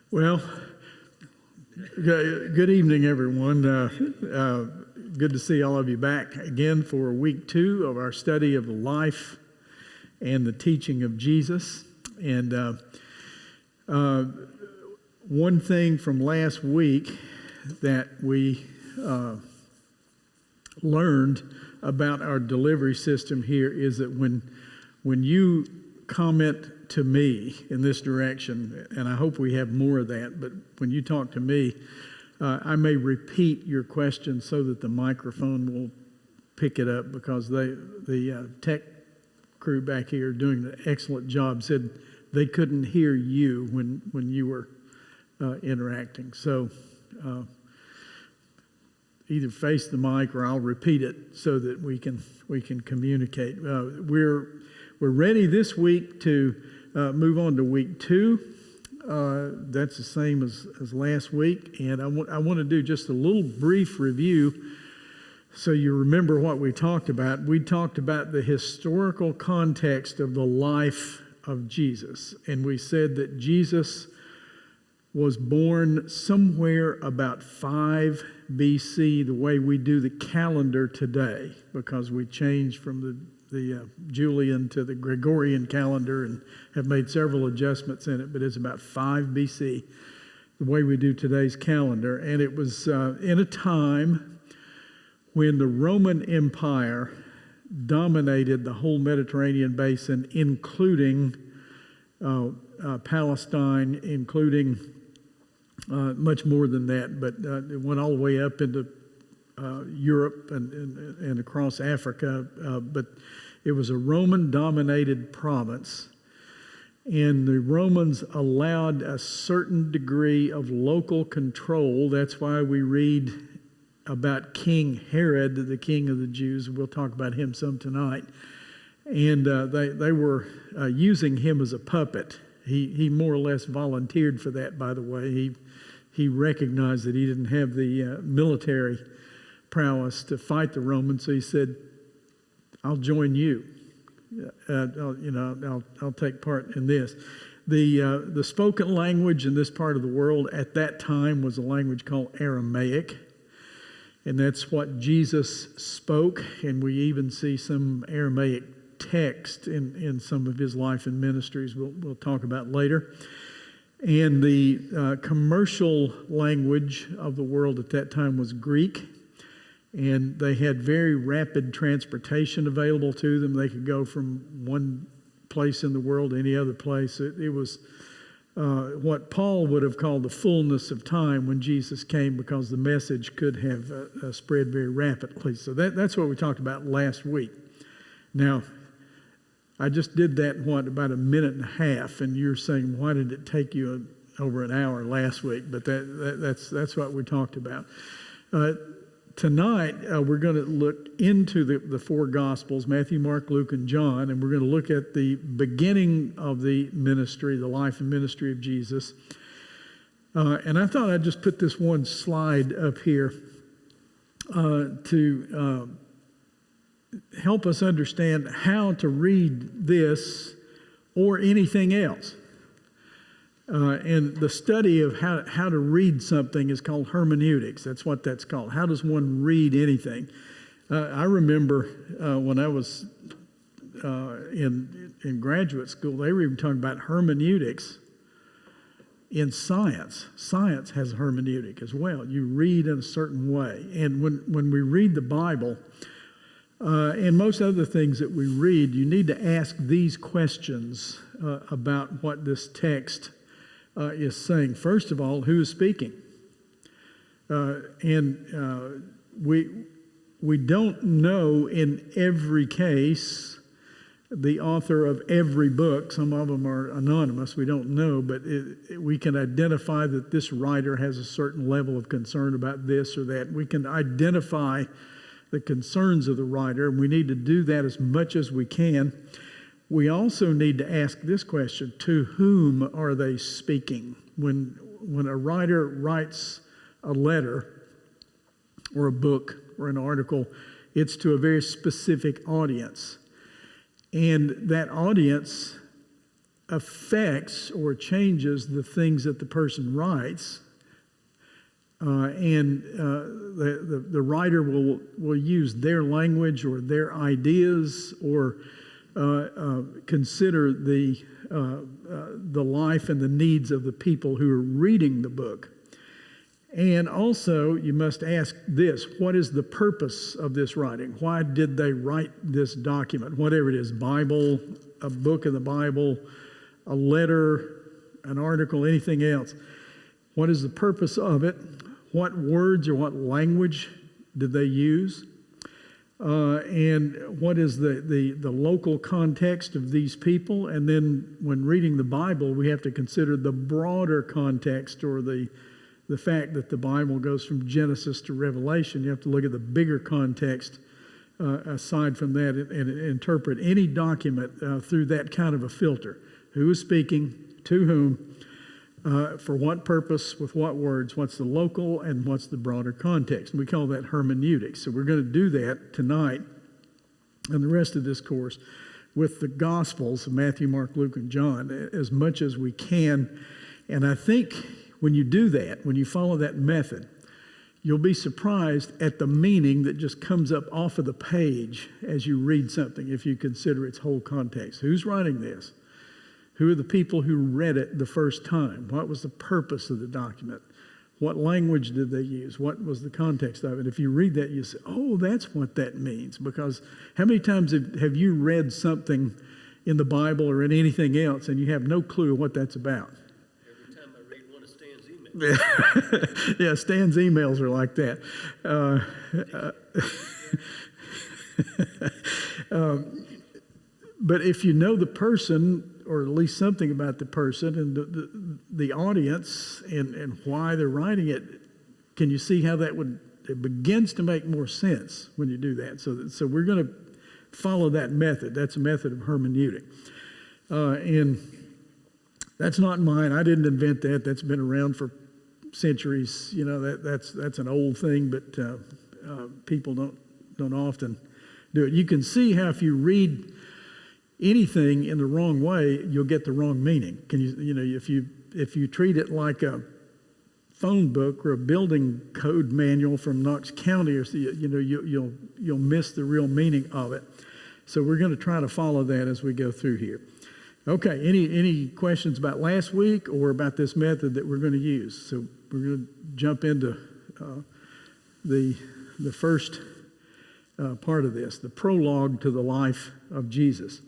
Well, good evening, everyone. Good to see all of you back again for week 2 of our study of the life and the teaching of Jesus. And one thing from last week that we learned about our delivery system here is that when you comment to me in this direction, and I hope we have more of that, but when you talk to me, I may repeat your question so that the microphone will pick it up, because the tech crew back here doing an excellent job said they couldn't hear you when you were interacting. So either face the mic or I'll repeat it so that we can communicate. We're ready this week to move on to week 2. That's the same as last week, and I want to do just a little brief review so you remember what we talked about. We talked about the historical context of the life of Jesus, and we said that Jesus was born somewhere about 5 BC, the way we do the calendar today, because we changed from the Julian to the Gregorian calendar and have made several adjustments in it, but it's about 5 BC, the way we do today's calendar. And it was in a time when the Roman Empire dominated the whole Mediterranean basin, including Palestine, including much more than that, but it went all the way up into Europe and across Africa, but it was a Roman-dominated province, and the Romans allowed a certain degree of local control. That's why we read about King Herod, the king of the Jews. We'll talk about him some tonight. And they were using him as a puppet. He more or less volunteered for that, by the way. He recognized that he didn't have the military prowess to fight the Romans, so he said, "I'll join you. I'll take part in this." The spoken language in this part of the world at that time was a language called Aramaic, and that's what Jesus spoke. And we even see some Aramaic text in some of his life and ministries. We'll talk about later. And the commercial language of the world at that time was Greek. And they had very rapid transportation available to them. They could go from one place in the world to any other place. It was what Paul would have called the fullness of time when Jesus came, because the message could have spread very rapidly. So that's what we talked about last week. Now, I just did that, about a minute and a half, and you're saying, why did it take you over an hour last week? But that's what we talked about. Tonight, we're going to look into the 4 Gospels, Matthew, Mark, Luke, and John, and we're going to look at the beginning of the ministry, the life and ministry of Jesus. And I thought I'd just put this one slide up here to help us understand how to read this or anything else. And the study of how to read something is called hermeneutics. That's what that's called. How does one read anything? I remember when I was in graduate school, they were even talking about hermeneutics in science. Science has hermeneutic as well. You read in a certain way. And when we read the Bible, and most other things that we read, you need to ask these questions about what this text is saying. First of all, who is speaking? We don't know in every case the author of every book. Some of them are anonymous. We don't know, but we can identify that this writer has a certain level of concern about this or that. We can identify the concerns of the writer, and we need to do that as much as we can. We also need to ask this question: to whom are they speaking? When a writer writes a letter or a book or an article, it's to a very specific audience. And that audience affects or changes the things that the person writes. The writer will use their language or their ideas or consider the life and the needs of the people who are reading the book. And also, you must ask this: what is the purpose of this writing? Why did they write this document? Whatever it is, Bible, a book of the Bible, a letter, an article, anything else. What is the purpose of it? What words or what language did they use? And what is the local context of these people? And then when reading the Bible, we have to consider the broader context, or the fact that the Bible goes from Genesis to Revelation. You have to look at the bigger context aside from that and interpret any document through that kind of a filter. Who is speaking, to whom, for what purpose, with what words, what's the local and what's the broader context. And we call that hermeneutics. So we're going to do that tonight and the rest of this course with the Gospels of Matthew, Mark, Luke, and John as much as we can. And I think when you do that, when you follow that method, you'll be surprised at the meaning that just comes up off of the page as you read something, if you consider its whole context. Who's writing this? Who are the people who read it the first time? What was the purpose of the document? What language did they use? What was the context of it? If you read that, you say, oh, that's what that means. Because how many times have you read something in the Bible or in anything else and you have no clue what that's about? Every time I read one of Stan's emails. Yeah, Stan's emails are like that. But if you know the person, or at least something about the person and the audience and why they're writing it, can you see how it begins to make more sense when you do that? So we're going to follow that method. That's a method of hermeneutic. And that's not mine. I didn't invent that. That's been around for centuries. You know, that's an old thing, but people don't often do it. You can see how if you read anything in the wrong way, you'll get the wrong meaning. If you treat it like a phone book or a building code manual from Knox County, or you'll miss the real meaning of it. So we're going to try to follow that as we go through here. Okay, any questions about last week or about this method that we're going to use? So we're going to jump into the first part of this, the prologue to the life of Jesus.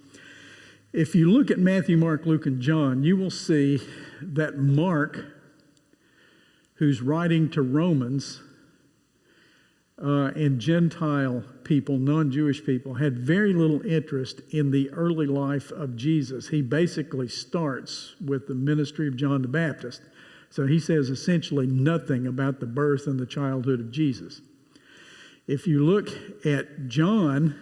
If you look at Matthew, Mark, Luke, and John, you will see that Mark, who's writing to Romans and Gentile people, non-Jewish people, had very little interest in the early life of Jesus. He basically starts with the ministry of John the Baptist. So he says essentially nothing about the birth and the childhood of Jesus. If you look at John,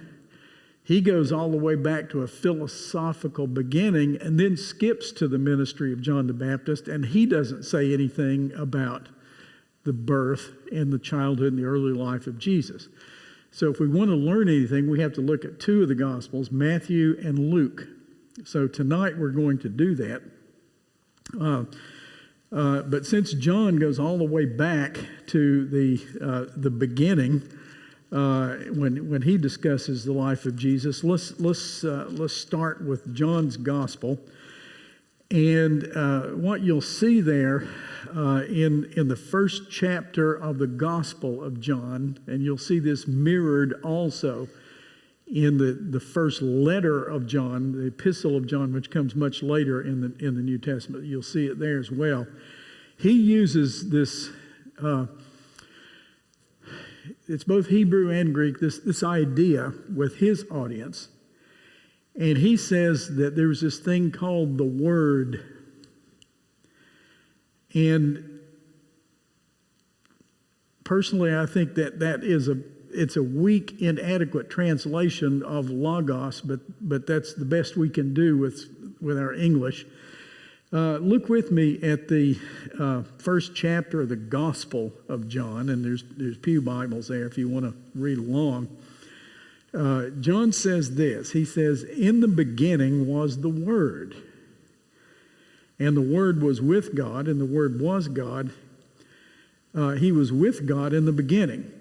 he goes all the way back to a philosophical beginning and then skips to the ministry of John the Baptist, and he doesn't say anything about the birth and the childhood and the early life of Jesus. So if we want to learn anything, we have to look at two of the Gospels, Matthew and Luke. So tonight we're going to do that. But since John goes all the way back to the beginning, when he discusses the life of Jesus, let's start with John's Gospel, and what you'll see there in the first chapter of the Gospel of John, and you'll see this mirrored also in the first letter of John, the Epistle of John, which comes much later in the New Testament. You'll see it there as well. He uses this. It's both Hebrew and Greek, this idea with his audience. And he says that there's this thing called the Word. And personally, I think that it's a weak, inadequate translation of logos, but that's the best we can do with our English. Look with me at the first chapter of the Gospel of John, and there's pew Bibles there if you want to read along. John says this. He says, "In the beginning was the Word, And the Word was with God, and the Word was God. He was with God in the beginning.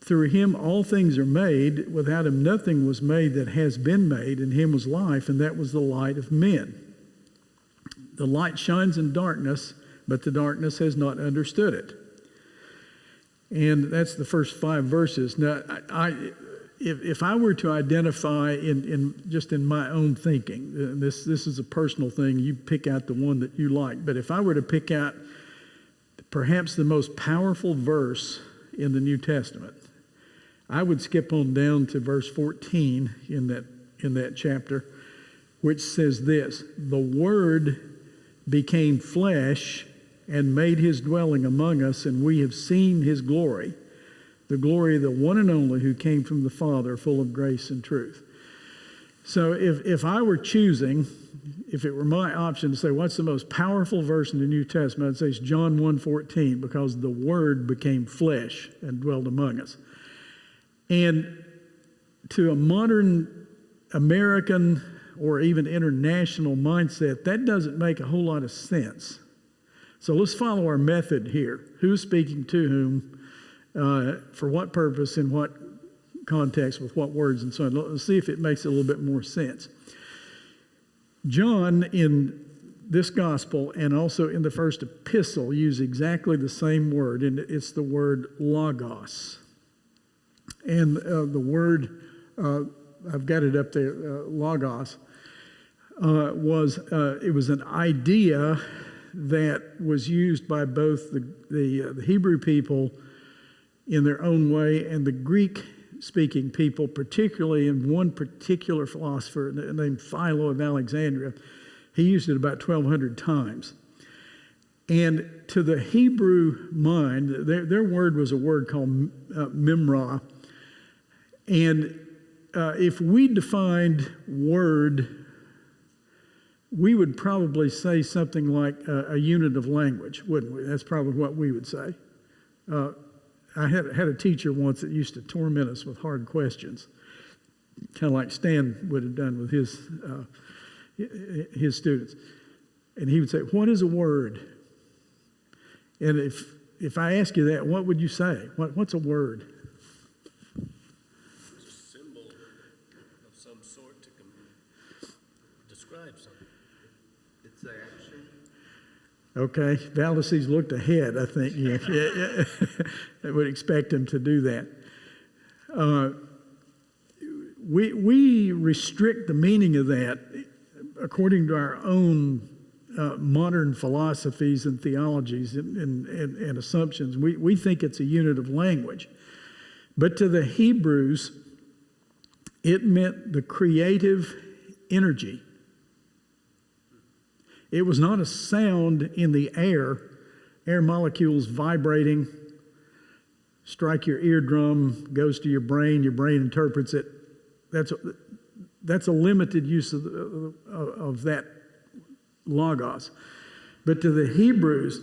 Through him all things are made. Without him nothing was made that has been made. In him was life, and that was the light of men. The light shines in darkness, but the darkness has not understood it. And that's the first 5 verses. Now, if I were to identify in my own thinking, this is a personal thing, you pick out the one that you like, but if I were to pick out perhaps the most powerful verse in the New Testament, I would skip on down to verse 14 in that chapter, which says this: the Word became flesh and made his dwelling among us, and we have seen his glory, the glory of the one and only who came from the Father, full of grace and truth. So if I were choosing, if it were my option to say what's the most powerful verse in the New Testament, I'd say it's John 1:14, because the Word became flesh and dwelled among us. And to a modern American or even international mindset, that doesn't make a whole lot of sense. So let's follow our method here. Who's speaking to whom, for what purpose, in what context, with what words, and so on. Let's see if it makes a little bit more sense. John, in this gospel and also in the first epistle, use exactly the same word, and it's the word logos. And the word, I've got it up there, logos, it was an idea that was used by both the Hebrew people in their own way and the Greek-speaking people, particularly in one particular philosopher named Philo of Alexandria. He used it about 1,200 times. And to the Hebrew mind, their word was a word called memra. And if we defined word, we would probably say something like a unit of language, wouldn't we? That's probably what we would say. I had a teacher once that used to torment us with hard questions, kind of like Stan would have done with his students. And he would say, "What is a word?" And if I ask you that, what would you say? What's a word? It's a symbol of some sort to describe something. It's an action. Okay, Valdece's looked ahead, I think. Yeah. I would expect him to do that. We restrict the meaning of that according to our own modern philosophies and theologies and assumptions. We think it's a unit of language. But to the Hebrews, it meant the creative energy. It was not a sound in the air molecules vibrating, strike your eardrum, goes to your brain interprets it. That's a limited use of that logos. But to the Hebrews,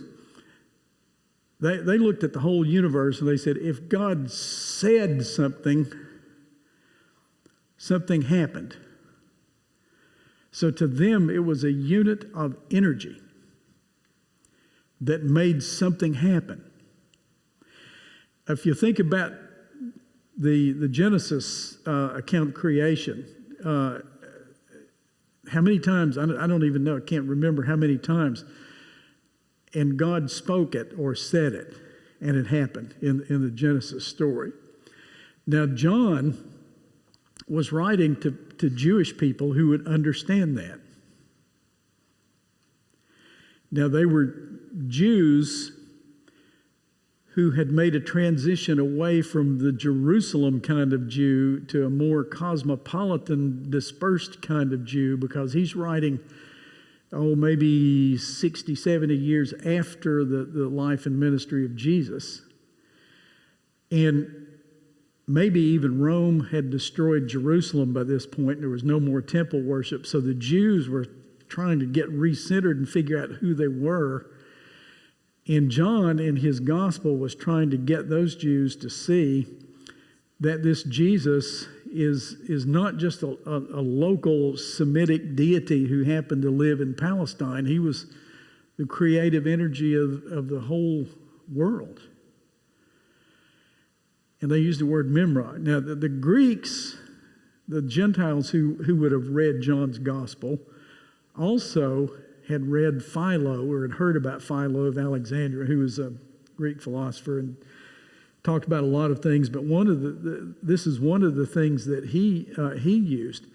they looked at the whole universe and they said, if God said something, something happened. So to them, it was a unit of energy that made something happen. If you think about the Genesis account of creation, how many times, I don't even know, I can't remember how many times, and God spoke it or said it, and it happened in the Genesis story. Now, John was writing to Jewish people who would understand that. Now, they were Jews who had made a transition away from the Jerusalem kind of Jew to a more cosmopolitan, dispersed kind of Jew, because he's writing, maybe 60, 70 years after the life and ministry of Jesus. And maybe even Rome had destroyed Jerusalem by this point, and there was no more temple worship. So the Jews were trying to get recentered and figure out who they were. And John, in his gospel, was trying to get those Jews to see that this Jesus is not just a local Semitic deity who happened to live in Palestine. He was the creative energy of the whole world. And they used the word Memra. Now, the Greeks, the Gentiles who would have read John's gospel, also had read Philo or had heard about Philo of Alexandria, who was a Greek philosopher and talked about a lot of things. But this is one of the things that he used.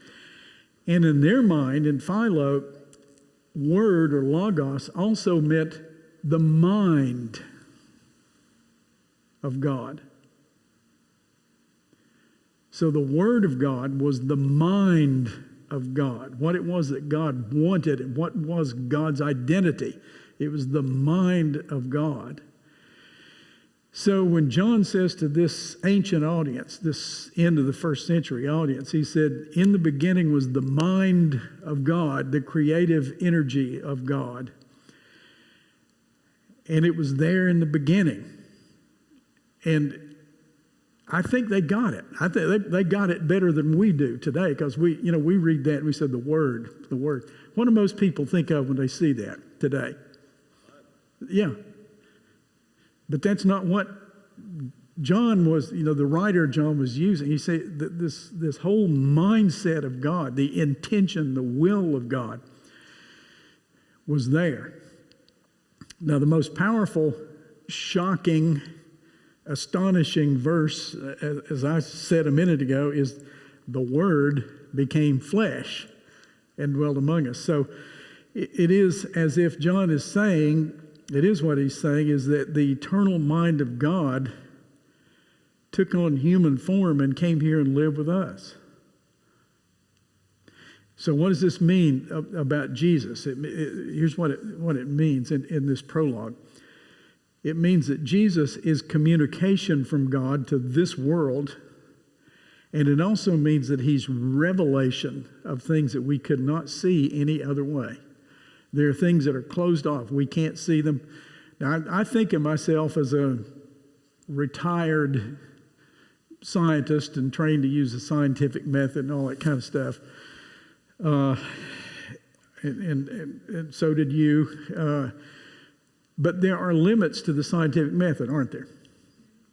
And in their mind, in Philo, word or logos also meant the mind of God. So the Word of God was the mind of God, what it was that God wanted and what was God's identity. It was the mind of God. So when John says to this ancient audience, this end of the first century audience, he said, in the beginning was the mind of God, the creative energy of God. And it was there in the beginning. And I think they got it. I think they got it better than we do today, because we read that and we said the word. What do most people think of when they see that today? Yeah. But that's not what John was, the writer John was using. He said that this whole mindset of God, the intention, the will of God was there. Now, the most powerful, shocking, astonishing verse, as I said a minute ago, is the Word became flesh and dwelt among us. So it is as if John is saying, it is what he's saying, is that the eternal mind of God took on human form and came here and lived with us. So what does this mean about Jesus? Here's what it means in this prologue. It means that Jesus is communication from God to this world, and it also means that he's revelation of things that we could not see any other way. There are things that are closed off. We can't see them. Now, I think of myself as a retired scientist and trained to use the scientific method and all that kind of stuff. And so did you. But there are limits to the scientific method, aren't there?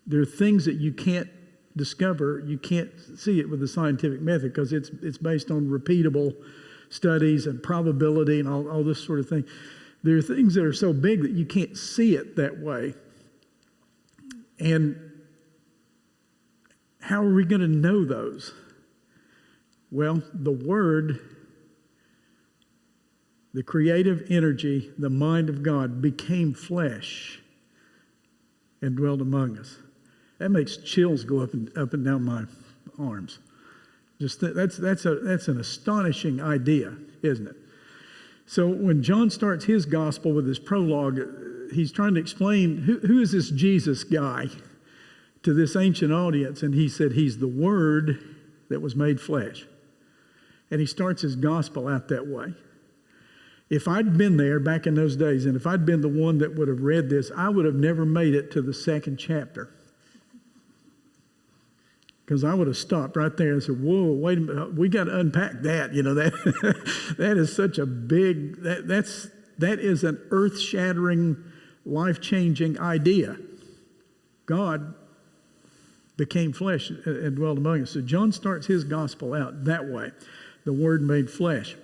There are things that you can't discover, you can't see it with the scientific method, because it's based on repeatable studies and probability and all this sort of thing. There are things that are so big that you can't see it that way. And how are we going to know those? Well, the Word, the creative energy, the mind of God became flesh and dwelt among us. That makes chills go up and down my arms. That's an astonishing idea, isn't it? So when John starts his gospel with his prologue, he's trying to explain who is this Jesus guy to this ancient audience, and he said he's the Word that was made flesh. And he starts his gospel out that way. If I'd been there back in those days, and if I'd been the one that would have read this, I would have never made it to the second chapter. Because I would have stopped right there and said, whoa, wait a minute, we got to unpack that. That is such a big, that is an earth-shattering, life-changing idea. God became flesh and dwelt among us. So John starts his gospel out that way, the Word made flesh.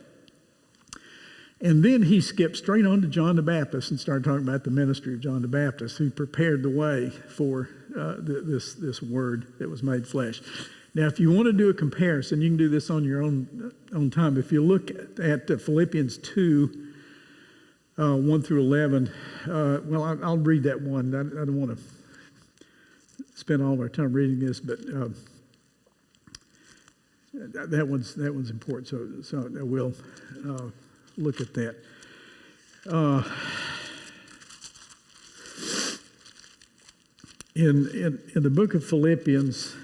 And then he skipped straight on to John the Baptist and started talking about the ministry of John the Baptist, who prepared the way for this Word that was made flesh. Now, if you want to do a comparison, you can do this on your own time. If you look at Philippians 2, 1 through 11, I'll read that one. I don't want to spend all of our time reading this, but that one's important. So I will look at that. In the book of Philippians,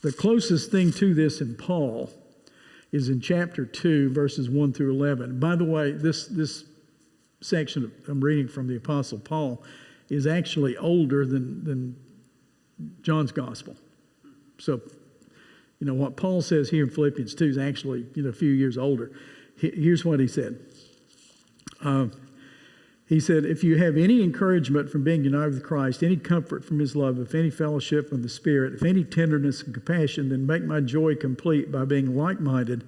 the closest thing to this in Paul is in chapter 2, verses 1 through 11. By the way, this section I'm reading from the Apostle Paul is actually older than John's gospel. So what Paul says here in Philippians 2 is actually, a few years older. Here's what he said. He said, if you have any encouragement from being united with Christ, any comfort from his love, if any fellowship with the Spirit, if any tenderness and compassion, then make my joy complete by being like-minded,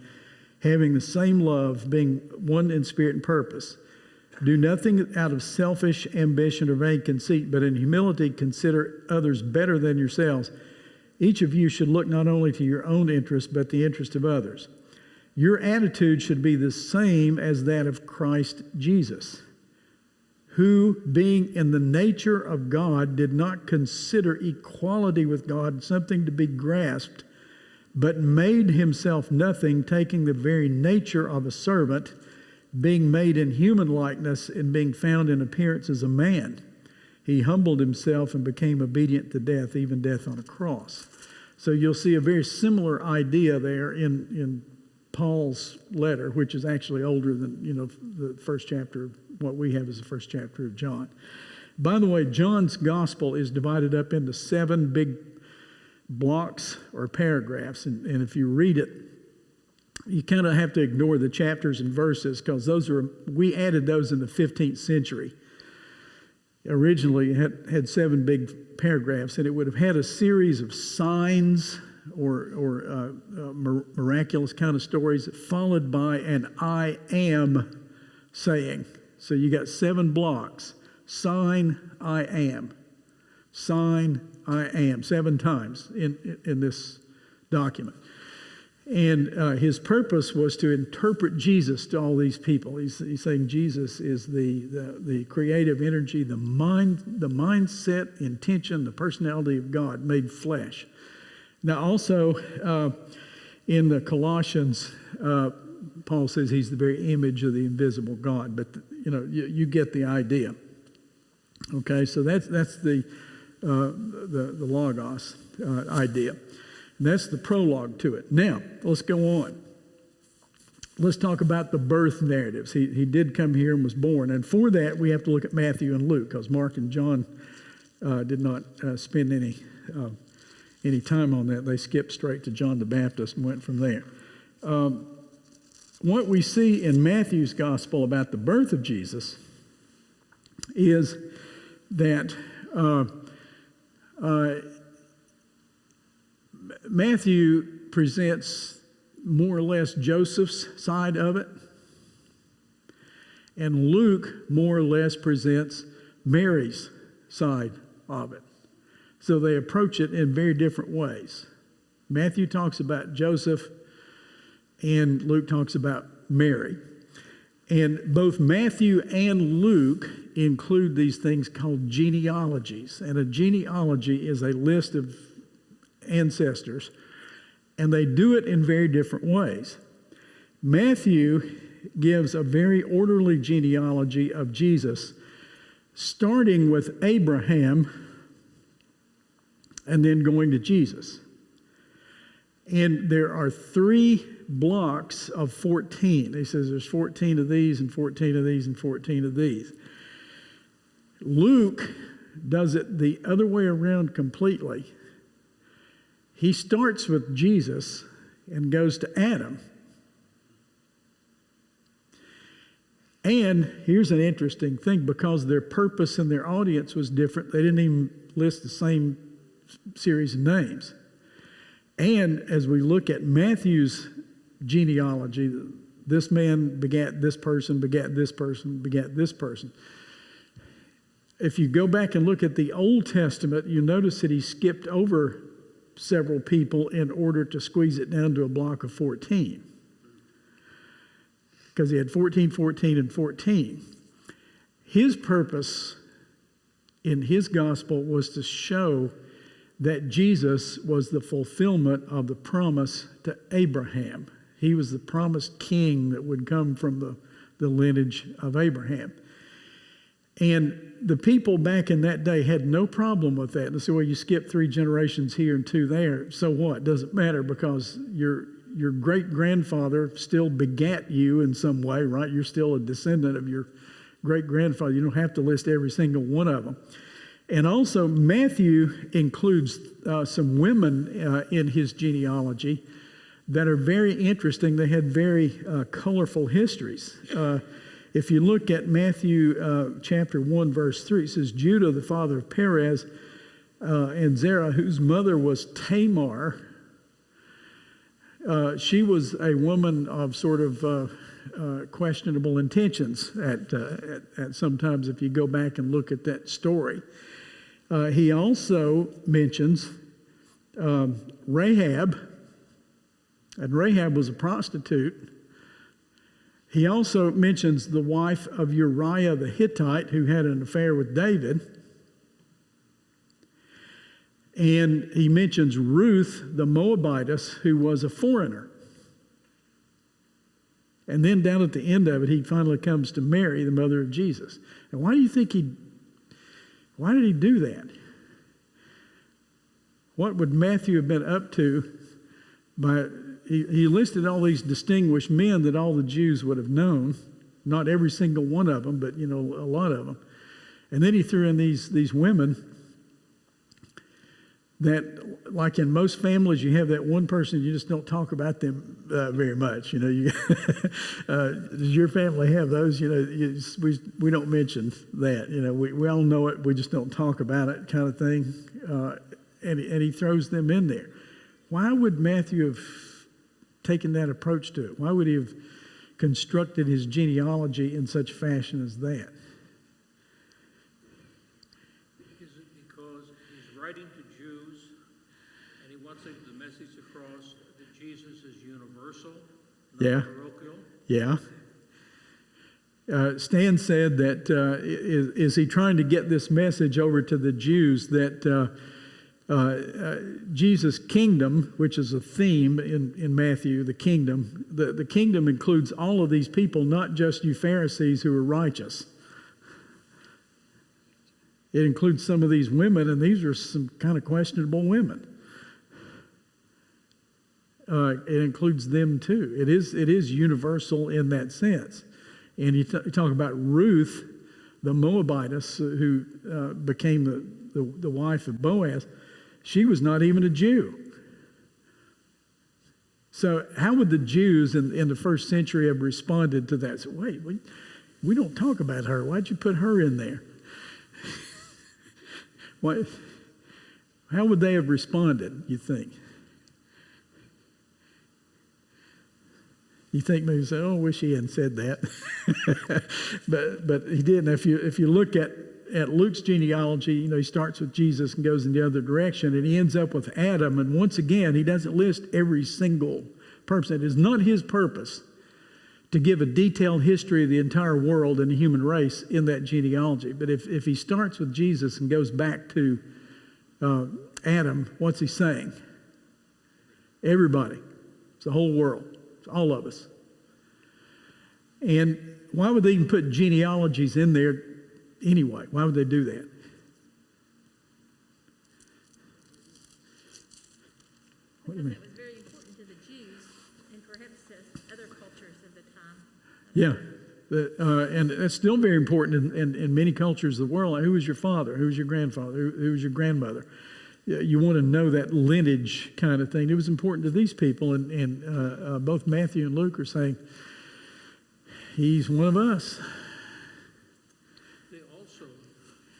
having the same love, being one in spirit and purpose. Do nothing out of selfish ambition or vain conceit, but in humility consider others better than yourselves. Each of you should look not only to your own interest, but the interest of others. Your attitude should be the same as that of Christ Jesus, who, being in the nature of God, did not consider equality with God something to be grasped, but made himself nothing, taking the very nature of a servant, being made in human likeness and being found in appearance as a man. He humbled himself and became obedient to death, even death on a cross. So you'll see a very similar idea there in Paul's letter, which is actually older than, the first chapter, what we have is the first chapter of John. By the way, John's gospel is divided up into 7 big blocks or paragraphs, and if you read it, you kind of have to ignore the chapters and verses because we added those in the 15th century. Originally, it had 7 big paragraphs, and it would have had a series of signs or miraculous kind of stories followed by an I am saying. So you got 7 blocks. Sign, I am. Sign, I am. 7 times in this document. And his purpose was to interpret Jesus to all these people. He's saying Jesus is the creative energy, the mindset, intention, the personality of God made flesh. Now also in the Colossians, Paul says he's the very image of the invisible God. But you get the idea. Okay, so that's the Logos idea. And that's the prologue to it. Now, let's go on. Let's talk about the birth narratives. He did come here and was born. And for that, we have to look at Matthew and Luke, because Mark and John did not spend any time on that. They skipped straight to John the Baptist and went from there. What we see in Matthew's gospel about the birth of Jesus is that Matthew presents more or less Joseph's side of it, and Luke more or less presents Mary's side of it. So they approach it in very different ways. Matthew talks about Joseph, and Luke talks about Mary. And both Matthew and Luke include these things called genealogies. And a genealogy is a list of ancestors, and they do it in very different ways. Matthew gives a very orderly genealogy of Jesus, starting with Abraham and then going to Jesus. And there are 3 blocks of 14. He says there's 14 of these and 14 of these and 14 of these. Luke does it the other way around completely. He starts with Jesus and goes to Adam. And here's an interesting thing, because their purpose and their audience was different, they didn't even list the same series of names. And as we look at Matthew's genealogy, this man begat this person, begat this person, begat this person. If you go back and look at the Old Testament, you notice that he skipped over several people in order to squeeze it down to a block of 14. Because he had 14, 14, and 14. His purpose in his gospel was to show that Jesus was the fulfillment of the promise to Abraham. He was the promised king that would come from the lineage of Abraham. And the people back in that day had no problem with that. They said, well, you skip 3 generations here and 2 there. So what? Doesn't matter, because your great-grandfather still begat you in some way, right? You're still a descendant of your great-grandfather. You don't have to list every single one of them. And also, Matthew includes some women in his genealogy that are very interesting. They had very colorful histories. If you look at Matthew chapter 1, verse 3, it says, Judah, the father of Perez, and Zerah, whose mother was Tamar. She was a woman of sort of questionable intentions at sometimes if you go back and look at that story. He also mentions Rahab, and Rahab was a prostitute. He also mentions the wife of Uriah the Hittite, who had an affair with David. And he mentions Ruth the Moabitess, who was a foreigner. And then down at the end of it, he finally comes to Mary, the mother of Jesus. And why do you think why did he do that? What would Matthew have been up to he listed all these distinguished men that all the Jews would have known, not every single one of them, but a lot of them. And then he threw in these women that, like in most families, you have that one person you just don't talk about them very much. Does your family have those? We don't mention that. We all know it. We just don't talk about it, kind of thing. And he throws them in there. Why would Matthew have taken that approach to it? Why would he have constructed his genealogy in such fashion as that? Is it because he's writing to Jews and he wants the message across that Jesus is universal, not parochial? Yeah. Stan said that is he trying to get this message over to the Jews that Jesus' kingdom, which is a theme in Matthew, the kingdom includes all of these people, not just you Pharisees who are righteous. It includes some of these women, and these are some kind of questionable women. It includes them too. It is universal in that sense. And you talk about Ruth, the Moabitess, who became the wife of Boaz. She was not even a Jew. So how would the Jews in the first century have responded to that? So, wait, we don't talk about her. Why'd you put her in there? How would they have responded, you think? You think maybe say, "Oh, I wish he hadn't said that," but he did. And if you look at Luke's genealogy, he starts with Jesus and goes in the other direction, and he ends up with Adam. And once again, he doesn't list every single person. It is not his purpose to give a detailed history of the entire world and the human race in that genealogy. But if he starts with Jesus and goes back to Adam, what's he saying? Everybody. It's the whole world. It's all of us. And why would they even put genealogies in there anyway? Why would they do that? What do you mean? It was very important to the Jews and perhaps to other cultures of the time. Yeah. And that's still very important in many cultures of the world. Like, who was your father? Who was your grandfather? Who was your grandmother? You want to know that lineage kind of thing. It was important to these people, and both Matthew and Luke are saying, he's one of us. They also,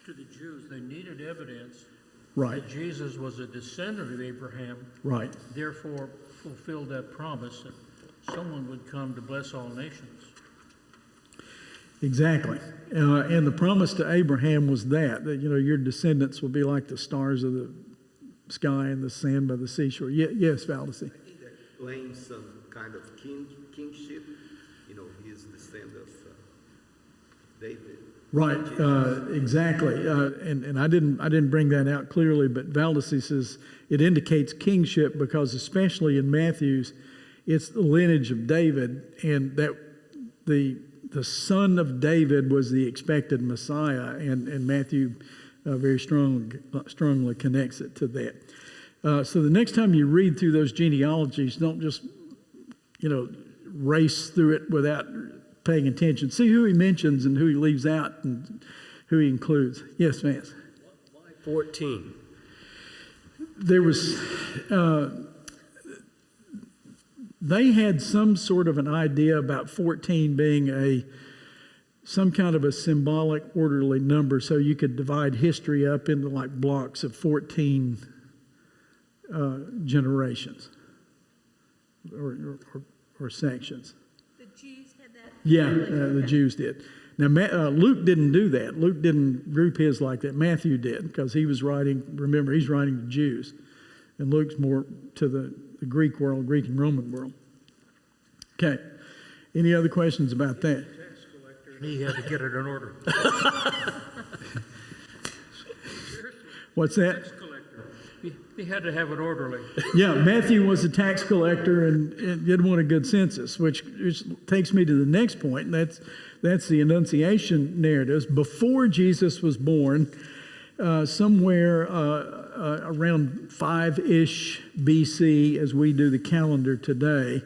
to the Jews, they needed evidence Right. that Jesus was a descendant of Abraham, Right. therefore fulfilled that promise that someone would come to bless all nations. Exactly. And the promise to Abraham was that your descendants will be like the stars of the sky and the sand by the seashore. Yes, Valdez. I think that claims some kind of kingship. He is the descendant of David. Right, exactly. And I didn't bring that out clearly, but Valdez says it indicates kingship because especially in Matthew's, it's the lineage of David, and that the son of David was the expected Messiah, and Matthew very strongly connects it to that. So the next time you read through those genealogies, don't just race through it without paying attention. See who he mentions and who he leaves out and who he includes. Yes, Vance. Why 14. There was, they had some sort of an idea about 14 being some kind of a symbolic orderly number, so you could divide history up into like blocks of 14 generations or sections. The Jews had that? Yeah, the Jews did. Now, Luke didn't do that. Luke didn't group his like that. Matthew did, because he was writing, remember, he's writing to Jews. And Luke's more to the Greek world, Greek and Roman world. Okay. Any other questions about that? He had to get it in order. What's that? Tax collector. He had to have it orderly. Yeah, Matthew was a tax collector and didn't want a good census, which takes me to the next point, and that's the Annunciation narratives. Before Jesus was born, somewhere around 5-ish BC, as we do the calendar today,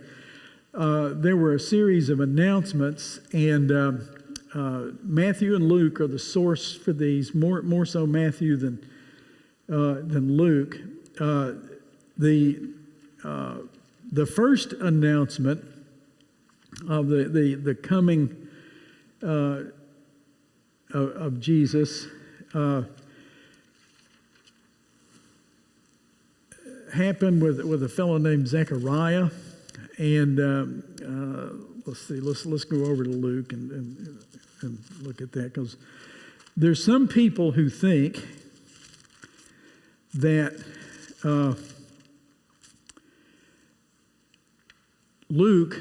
there were a series of announcements, and Matthew and Luke are the source for these, more so Matthew than Luke. The first announcement of the coming of Jesus happened with a fellow named Zechariah, and let's see, let's go over to Luke and look at that, because there's some people who think that Luke,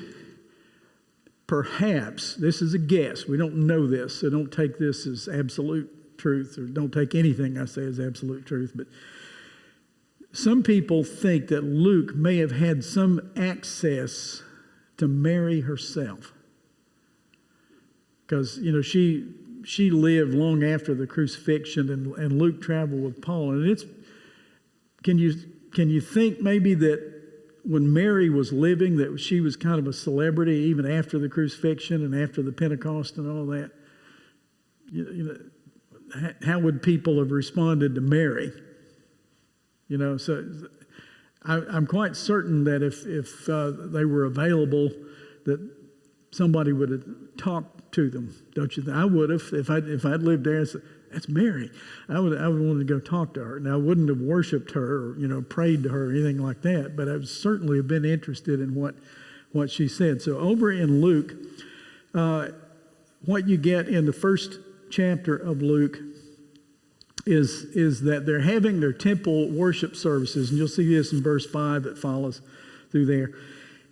perhaps, this is a guess, we don't know this, so don't take this as absolute truth, or don't take anything I say as absolute truth, but some people think that Luke may have had some access to Mary herself, because, you know, she lived long after the crucifixion, and Luke traveled with Paul, and it's, can you think maybe that when Mary was living, that she was kind of a celebrity even after the crucifixion and after the Pentecost and all that? You know, how would people have responded to Mary? You know, so I'm quite certain that if they were available, that somebody would have talked to them. Don't you think? I would have if I'd lived there. And said, that's Mary. I would want to go talk to her. Now, I wouldn't have worshipped her or, you know, prayed to her or anything like that, but I would certainly have been interested in what she said. So over in Luke, what you get in the first chapter of Luke is that they're having their temple worship services, and you'll see this in verse 5 that follows through there.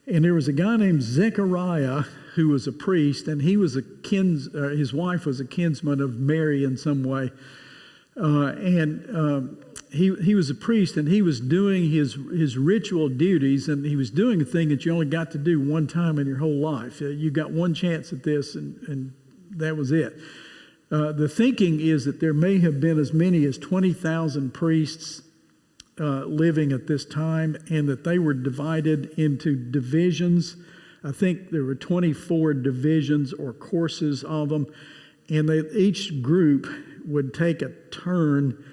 And there was a guy named Zechariah who was a priest, and he was his wife was a kinsman of Mary in some way. He was a priest, and he was doing his ritual duties, and he was doing a thing that you only got to do one time in your whole life. You got one chance at this, and that was it. The thinking is that there may have been as many as 20,000 priests living at this time, and that they were divided into divisions. I think there were 24 divisions or courses of them, and each group would take a turn,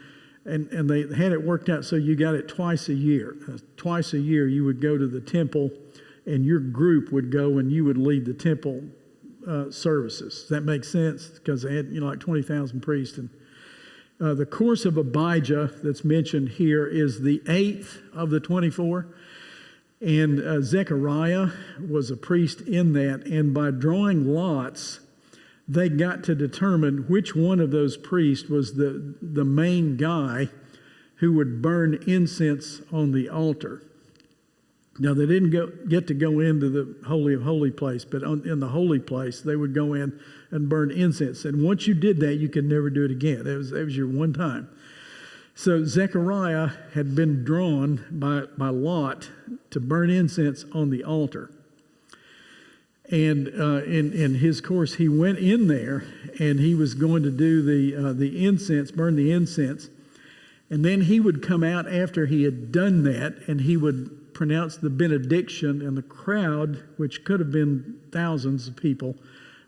and they had it worked out so you got it twice a year. Twice a year you would go to the temple, and your group would go and you would lead the temple services. Does that make sense? Because they had, you know, like 20,000 priests. And the course of Abijah that's mentioned here is the 8th of the 24. And Zechariah was a priest in that. And by drawing lots, they got to determine which one of those priests was the main guy who would burn incense on the altar. Now, they didn't get to go into the Holy of Holy place, but in the holy place, they would go in and burn incense. And once you did that, you could never do it again. That was your one time. So Zechariah had been drawn by lot to burn incense on the altar. And in his course, he went in there, and he was going to do the incense, burn the incense. And then he would come out after he had done that, and he would pronounce the benediction, and the crowd, which could have been thousands of people,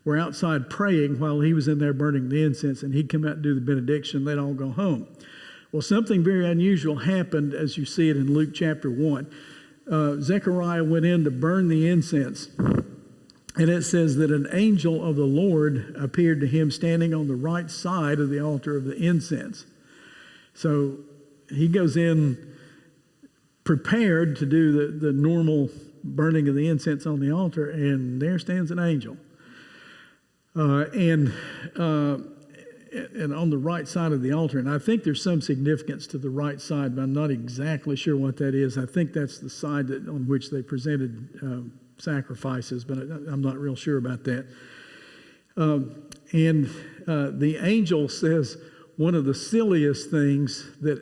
were outside praying while he was in there burning the incense, and he'd come out and do the benediction. They'd all go home. Well, something very unusual happened as you see it in Luke chapter 1. Zechariah went in to burn the incense, and it says that an angel of the Lord appeared to him standing on the right side of the altar of the incense. So he goes in prepared to do the normal burning of the incense on the altar, and there stands an angel. And on the right side of the altar, and I think there's some significance to the right side, but I'm not exactly sure what that is. I think that's the side on which they presented sacrifices, but I'm not real sure about that. And the angel says one of the silliest things that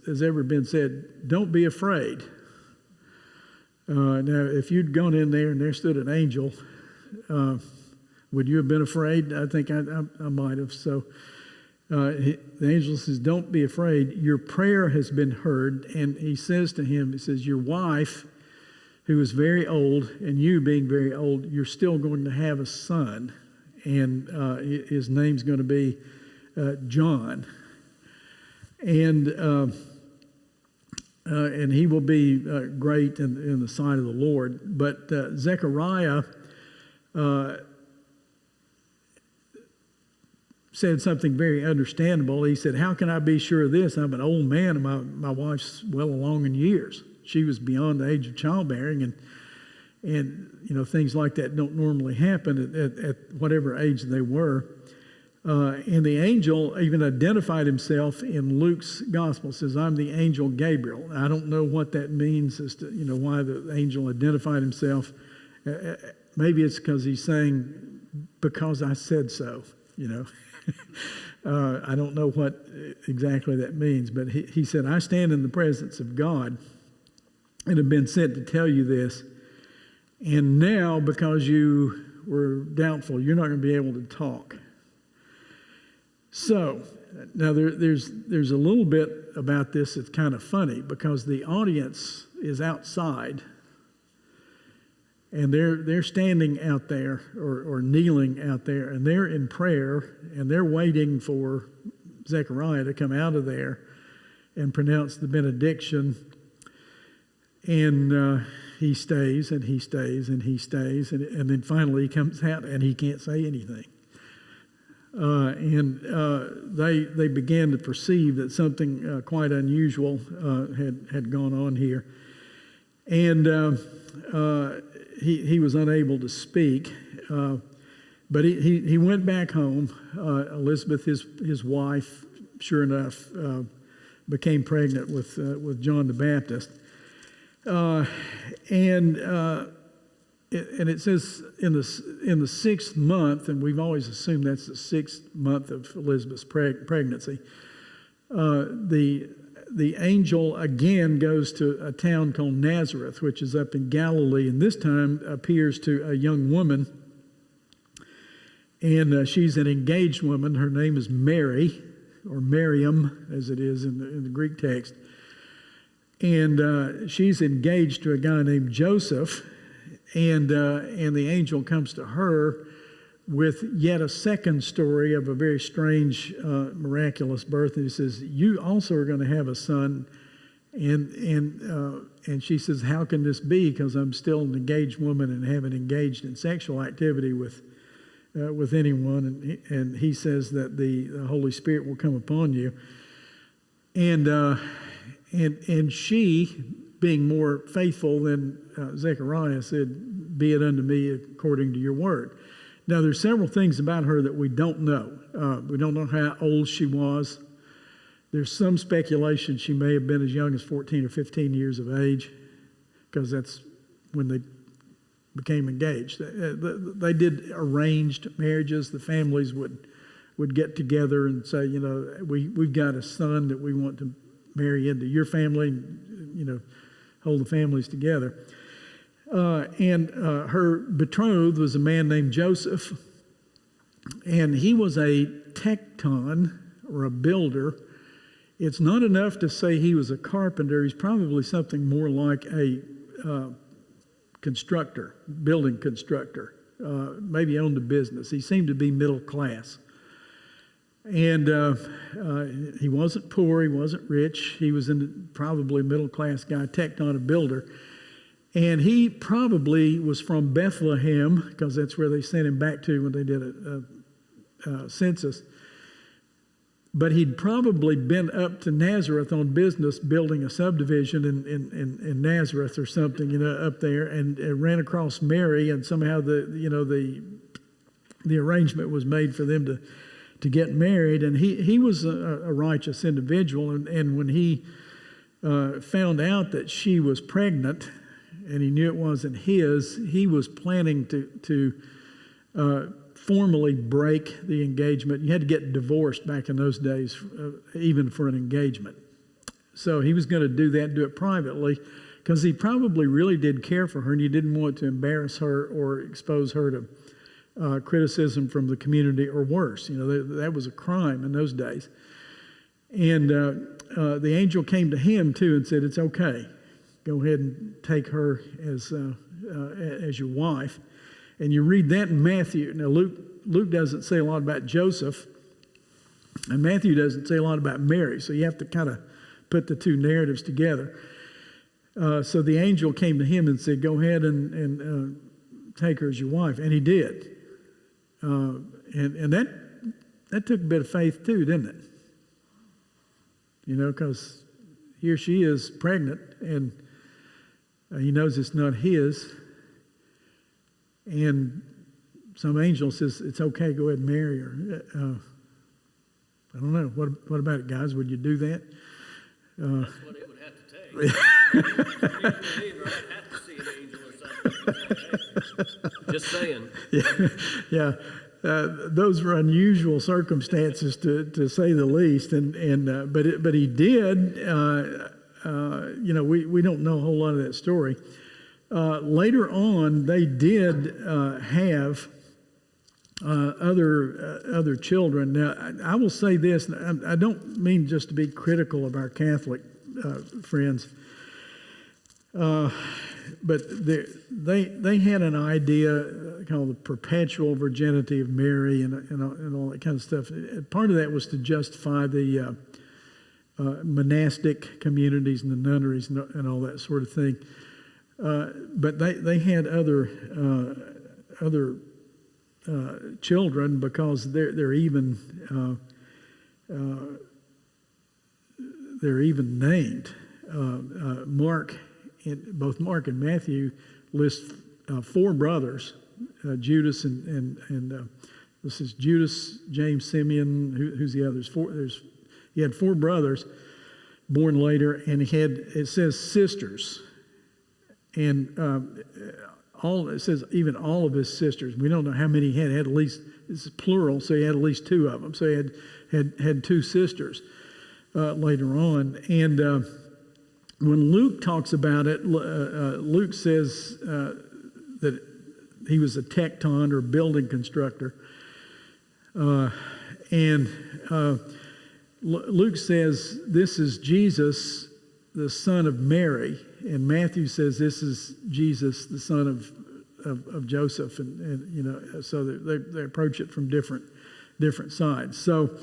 has ever been said: don't be afraid. Now, if you'd gone in there and there stood an angel, would you have been afraid? I think I might have. So the angel says, don't be afraid. Your prayer has been heard. And he says to him, he says, your wife, who is very old, and you being very old, you're still going to have a son. And his name's going to be John. And he will be great in the sight of the Lord. But Zechariah said something very understandable. He said, how can I be sure of this? I'm an old man, and my wife's well along in years. She was beyond the age of childbearing, and you know, things like that don't normally happen at whatever age they were. And the angel even identified himself in Luke's gospel. It says, I'm the angel Gabriel. I don't know what that means as to, you know, why the angel identified himself. Maybe it's because he's saying, because I said so, you know. I don't know what exactly that means, but he said, I stand in the presence of God and have been sent to tell you this. And now, because you were doubtful, you're not going to be able to talk. So, now there's a little bit about this that's kind of funny, because the audience is outside, and they're standing out there or kneeling out there, and they're in prayer, and they're waiting for Zechariah to come out of there and pronounce the benediction. And he stays, and he stays, and he stays, and then finally he comes out, and he can't say anything. They began to perceive that something quite unusual had gone on here, and he was unable to speak. But he went back home. Elizabeth, his wife, sure enough, became pregnant with John the Baptist, and it says in the 6th month, and we've always assumed that's the 6th month of Elizabeth's pregnancy. The angel again goes to a town called Nazareth, which is up in Galilee, and this time appears to a young woman, and she's an engaged woman. Her name is Mary, or Miriam, as it is in the Greek text, and she's engaged to a guy named Joseph. And the angel comes to her with yet a second story of a very strange, miraculous birth. And he says, you also are going to have a son. And she says, how can this be? Because I'm still an engaged woman and haven't engaged in sexual activity with anyone. And he says that the Holy Spirit will come upon you. And she, being more faithful than Zechariah, said, be it unto me according to your word. Now, there's several things about her that we don't know. We don't know how old she was. There's some speculation she may have been as young as 14 or 15 years of age, because that's when they became engaged. They did arranged marriages. The families would get together and say, you know, we've got a son that we want to marry into your family, and, you know, hold the families together. And her betrothed was a man named Joseph, and he was a tecton, or a builder. It's not enough to say he was a carpenter. He's probably something more like a constructor, building constructor. Maybe owned a business. He seemed to be middle class. And he wasn't poor, he wasn't rich. He was probably a middle-class guy, tecton, a builder. And he probably was from Bethlehem, because that's where they sent him back to when they did a census. But he'd probably been up to Nazareth on business, building a subdivision in Nazareth or something, up there, and ran across Mary, and somehow the arrangement was made for them to get married. And he was a righteous individual, and when he found out that she was pregnant, and he knew it wasn't his, he was planning to formally break the engagement. You had to get divorced back in those days, even for an engagement. So he was going to do that, do it privately, because he probably really did care for her, and he didn't want to embarrass her or expose her to criticism from the community, or worse. That was a crime in those days. And the angel came to him too and said, "It's okay. Go ahead and take her as your wife." And you read that in Matthew. Now, Luke doesn't say a lot about Joseph, and Matthew doesn't say a lot about Mary, so you have to kind of put the two narratives together. So the angel came to him and said, "Go ahead and take her as your wife," and he did. And that took a bit of faith too, didn't it? Because here she is pregnant, and he knows it's not his. And some angel says, "It's okay, go ahead and marry her." I don't know. What about it, guys? Would you do that? That's what it would have to take. If you're a believer, I'd have to see an angel or something. Just saying. Yeah. Those were unusual circumstances, to say the least. But he did. We don't know a whole lot of that story. Later on, they did have other children. Now, I will say this. I don't mean just to be critical of our Catholic friends, but they had an idea called the perpetual virginity of Mary and all that kind of stuff. Part of that was to justify the monastic communities and the nunneries and all that sort of thing. But they had other children, because they're even named. Both Mark and Matthew list 4 brothers, Judas and this is Judas, James, Simeon. Who's the others? He had 4 brothers born later, and it says sisters. And it says even all of his sisters. We don't know how many he had. He had at least, it's plural, so he had at least 2 of them. So he had 2 sisters later on. And when Luke talks about it, Luke says that he was a tecton, or building constructor. And Luke says this is Jesus, the son of Mary. And Matthew says this is Jesus, the son of Joseph, and so they approach it from different sides. So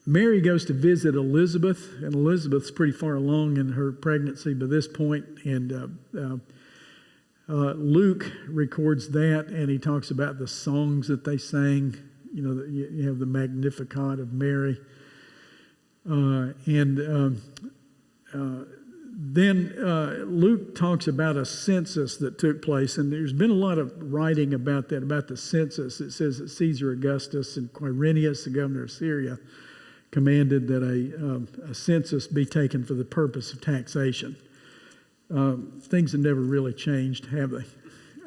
Mary goes to visit Elizabeth, and Elizabeth's pretty far along in her pregnancy by this point, and Luke records that, and he talks about the songs that they sang. You have the Magnificat of Mary, then Luke talks about a census that took place, and there's been a lot of writing about that, about the census. It says that Caesar Augustus and Quirinius, the governor of Syria, commanded that a census be taken for the purpose of taxation. Things have never really changed, have they?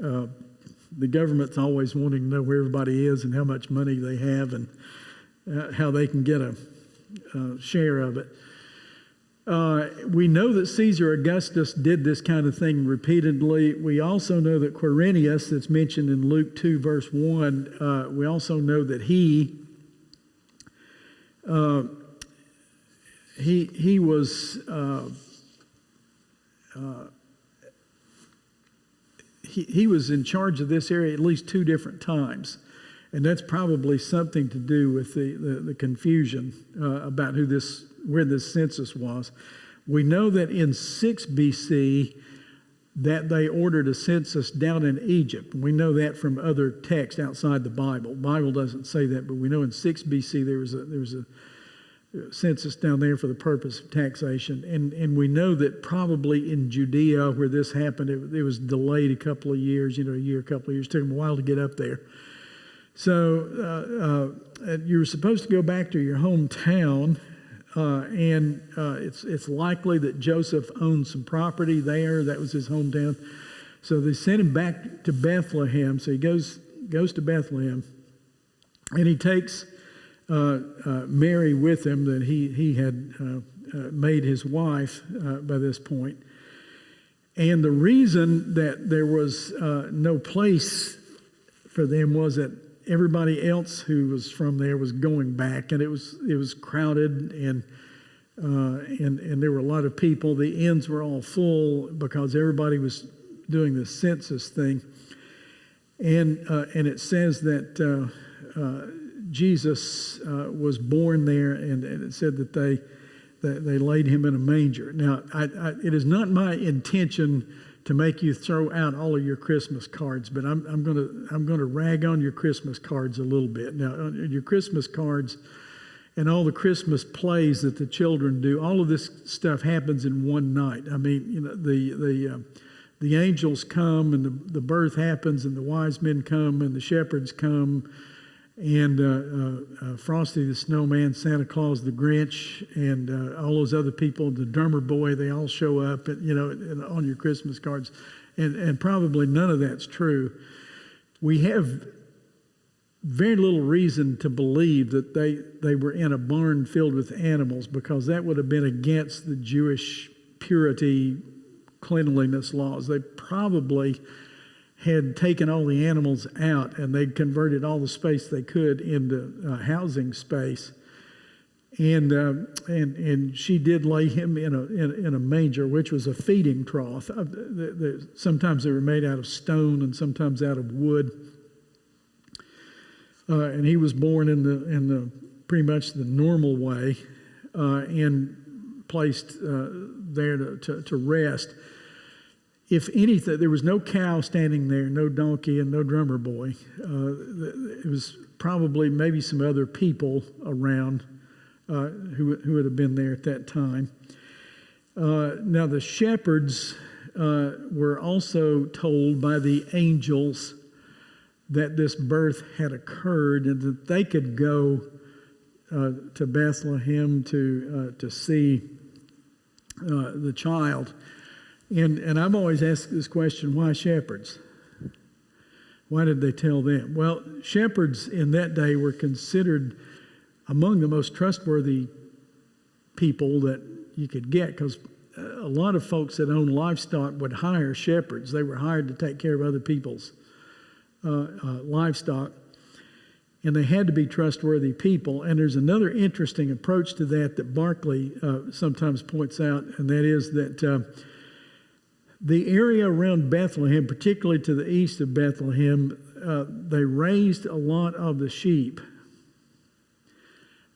The government's always wanting to know where everybody is and how much money they have and how they can get a share of it. We know that Caesar Augustus did this kind of thing repeatedly. We also know that Quirinius, that's mentioned in Luke 2, verse 1, we also know that he was he was in charge of this area at least 2 different times. And that's probably something to do with the confusion about where this census was. We know that in 6 BC that they ordered a census down in Egypt. We know that from other texts outside the Bible. The Bible doesn't say that, but we know in 6 BC there was a census down there for the purpose of taxation. And we know that probably in Judea where this happened, it was delayed a couple of years, a year, a couple of years. It took them a while to get up there. So you were supposed to go back to your hometown, and it's likely that Joseph owned some property there. That was his hometown. So they sent him back to Bethlehem. So he goes to Bethlehem, and he takes Mary with him that he had made his wife by this point. And the reason that there was no place for them was that everybody else who was from there was going back, and it was crowded, and there were a lot of people. The inns were all full because everybody was doing the census thing, and it says that Jesus was born there, and it said that they laid him in a manger. Now, it is not my intention to make you throw out all of your Christmas cards, but I'm going to rag on your Christmas cards a little bit. Now, your Christmas cards and all the Christmas plays that the children do, all of this stuff happens in one night. I mean, the angels come, and the birth happens, and the wise men come, and the shepherds come, and Frosty the Snowman, Santa Claus the Grinch, and all those other people, the drummer boy, they all show up, on your Christmas cards, and probably none of that's true. We have very little reason to believe that they were in a barn filled with animals, because that would have been against the Jewish purity, cleanliness laws. They probably had taken all the animals out, and they'd converted all the space they could into housing space. And she did lay him in a manger, which was a feeding trough. Sometimes they were made out of stone, and sometimes out of wood. And he was born in the pretty much the normal way, and placed there to rest. If anything, there was no cow standing there, no donkey, and no drummer boy. It was probably maybe some other people around who would have been there at that time. Now, the shepherds were also told by the angels that this birth had occurred, and that they could go to Bethlehem to see the child. And I've always asked this question, why shepherds? Why did they tell them? Well, shepherds in that day were considered among the most trustworthy people that you could get, because a lot of folks that own livestock would hire shepherds. They were hired to take care of other people's livestock, and they had to be trustworthy people. And there's another interesting approach to that Barclay sometimes points out, and that is that the area around Bethlehem, particularly to the east of Bethlehem, they raised a lot of the sheep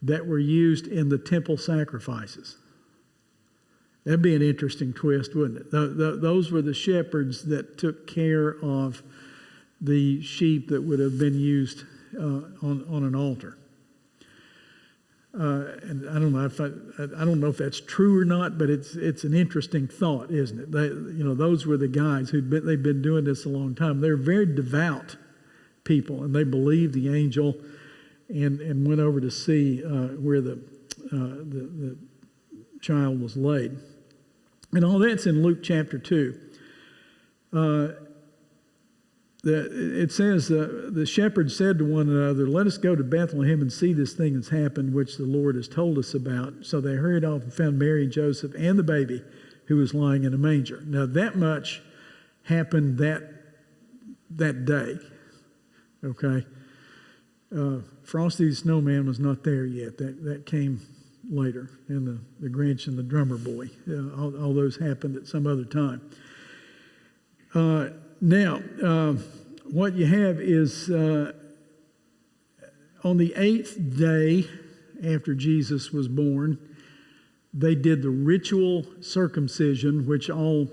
that were used in the temple sacrifices. That'd be an interesting twist, wouldn't it? Those were the shepherds that took care of the sheep that would have been used on an altar. And I don't know if that's true or not, but it's an interesting thought, isn't it? Those were the guys they've been doing this a long time. They're very devout people, and they believed the angel, and went over to see where the child was laid. And all that's in Luke chapter 2. It says, the shepherds said to one another, "Let us go to Bethlehem and see this thing that's happened, which the Lord has told us about." So they hurried off and found Mary and Joseph and the baby who was lying in a manger. Now, that much happened that day. Okay? Frosty the Snowman was not there yet. That came later, and the Grinch and the drummer boy. All those happened at some other time. Now, what you have is On the 8th day after Jesus was born, they did the ritual circumcision, which all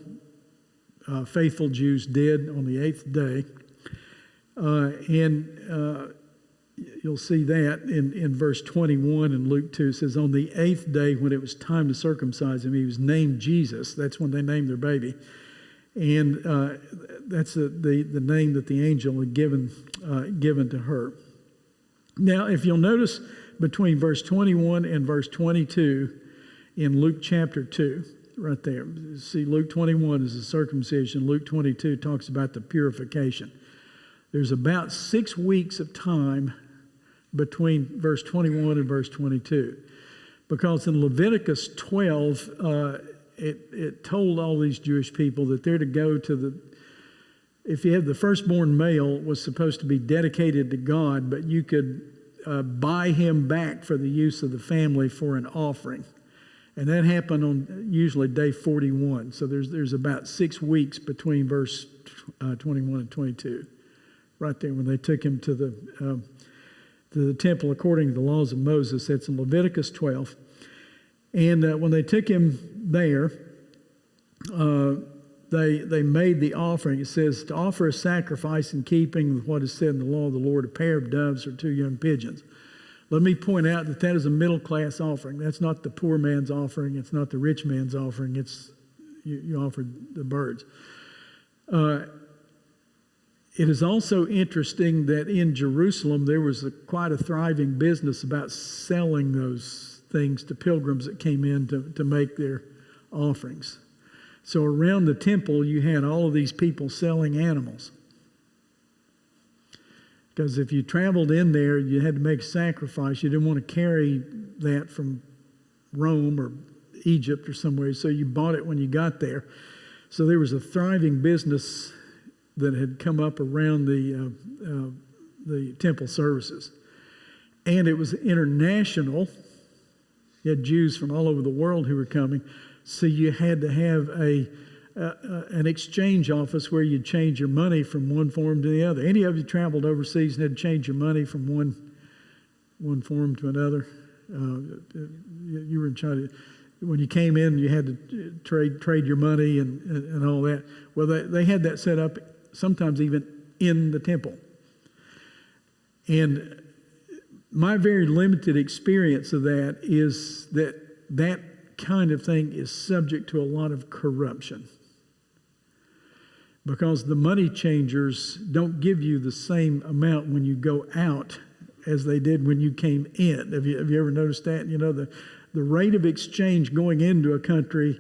faithful Jews did on the 8th day. And you'll see that in verse 21 in Luke 2. It says, on the 8th day when it was time to circumcise him, he was named Jesus. That's when they named their baby. And that's the name that the angel had given to her. Now, if you'll notice between verse 21 and verse 22 in Luke chapter 2, right there. See, Luke 21 is the circumcision. Luke 22 talks about the purification. There's about 6 weeks of time between verse 21 and verse 22. Because in Leviticus 12, it told all these Jewish people that they're to go to if you have the firstborn male, was supposed to be dedicated to God, but you could buy him back for the use of the family for an offering. And that happened on usually day 41. So there's about 6 weeks between verse 21 and 22. Right there, when they took him to the temple according to the laws of Moses. That's in Leviticus 12. And when they took him there, they made the offering. It says to offer a sacrifice in keeping with what is said in the law of the Lord, a pair of doves or 2 young pigeons. Let me point out that is a middle-class offering. That's not the poor man's offering. It's not the rich man's offering. It's you offered the birds. It is also interesting that in Jerusalem there was quite a thriving business about selling those things to pilgrims that came in to make their offerings. So around the temple you had all of these people selling animals. Because if you traveled in there, you had to make a sacrifice. You didn't want to carry that from Rome or Egypt or somewhere, so you bought it when you got there. So there was a thriving business that had come up around the temple services. And it was international. You had Jews from all over the world who were coming. So you had to have an exchange office where you'd change your money from one form to the other. Any of you traveled overseas and had to change your money from one form to another? You were in China. When you came in, you had to trade your money and all that. Well, they had that set up sometimes even in the temple. And my very limited experience of that is that kind of thing is subject to a lot of corruption. Because the money changers don't give you the same amount when you go out as they did when you came in. Have you ever noticed that? You know, the rate of exchange going into a country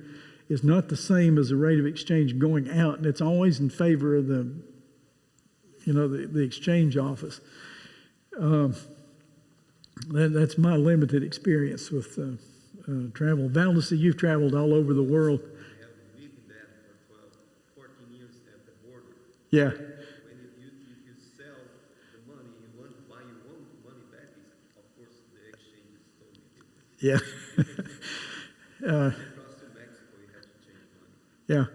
is not the same as the rate of exchange going out, and it's always in favor of the exchange office. That's my limited experience with travel. Valdez, you've traveled all over the world. I have lived there for 14 years at the border. Yeah. When you sell the money, you want to buy your own money back, of course the exchange is totally different. Yeah. Across to Mexico, you have to change money. Yeah.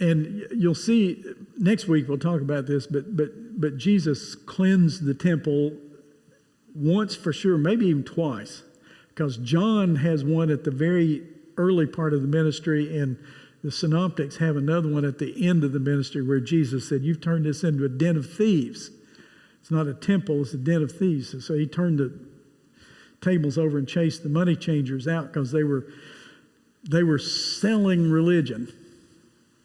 And you'll see next week we'll talk about this, but Jesus cleansed the temple once for sure, maybe even twice, because John has one at the very early part of the ministry, and the synoptics have another one at the end of the ministry where Jesus said, "You've turned this into a den of thieves." It's not a temple, it's a den of thieves. And so he turned the tables over and chased the money changers out because they were selling religion.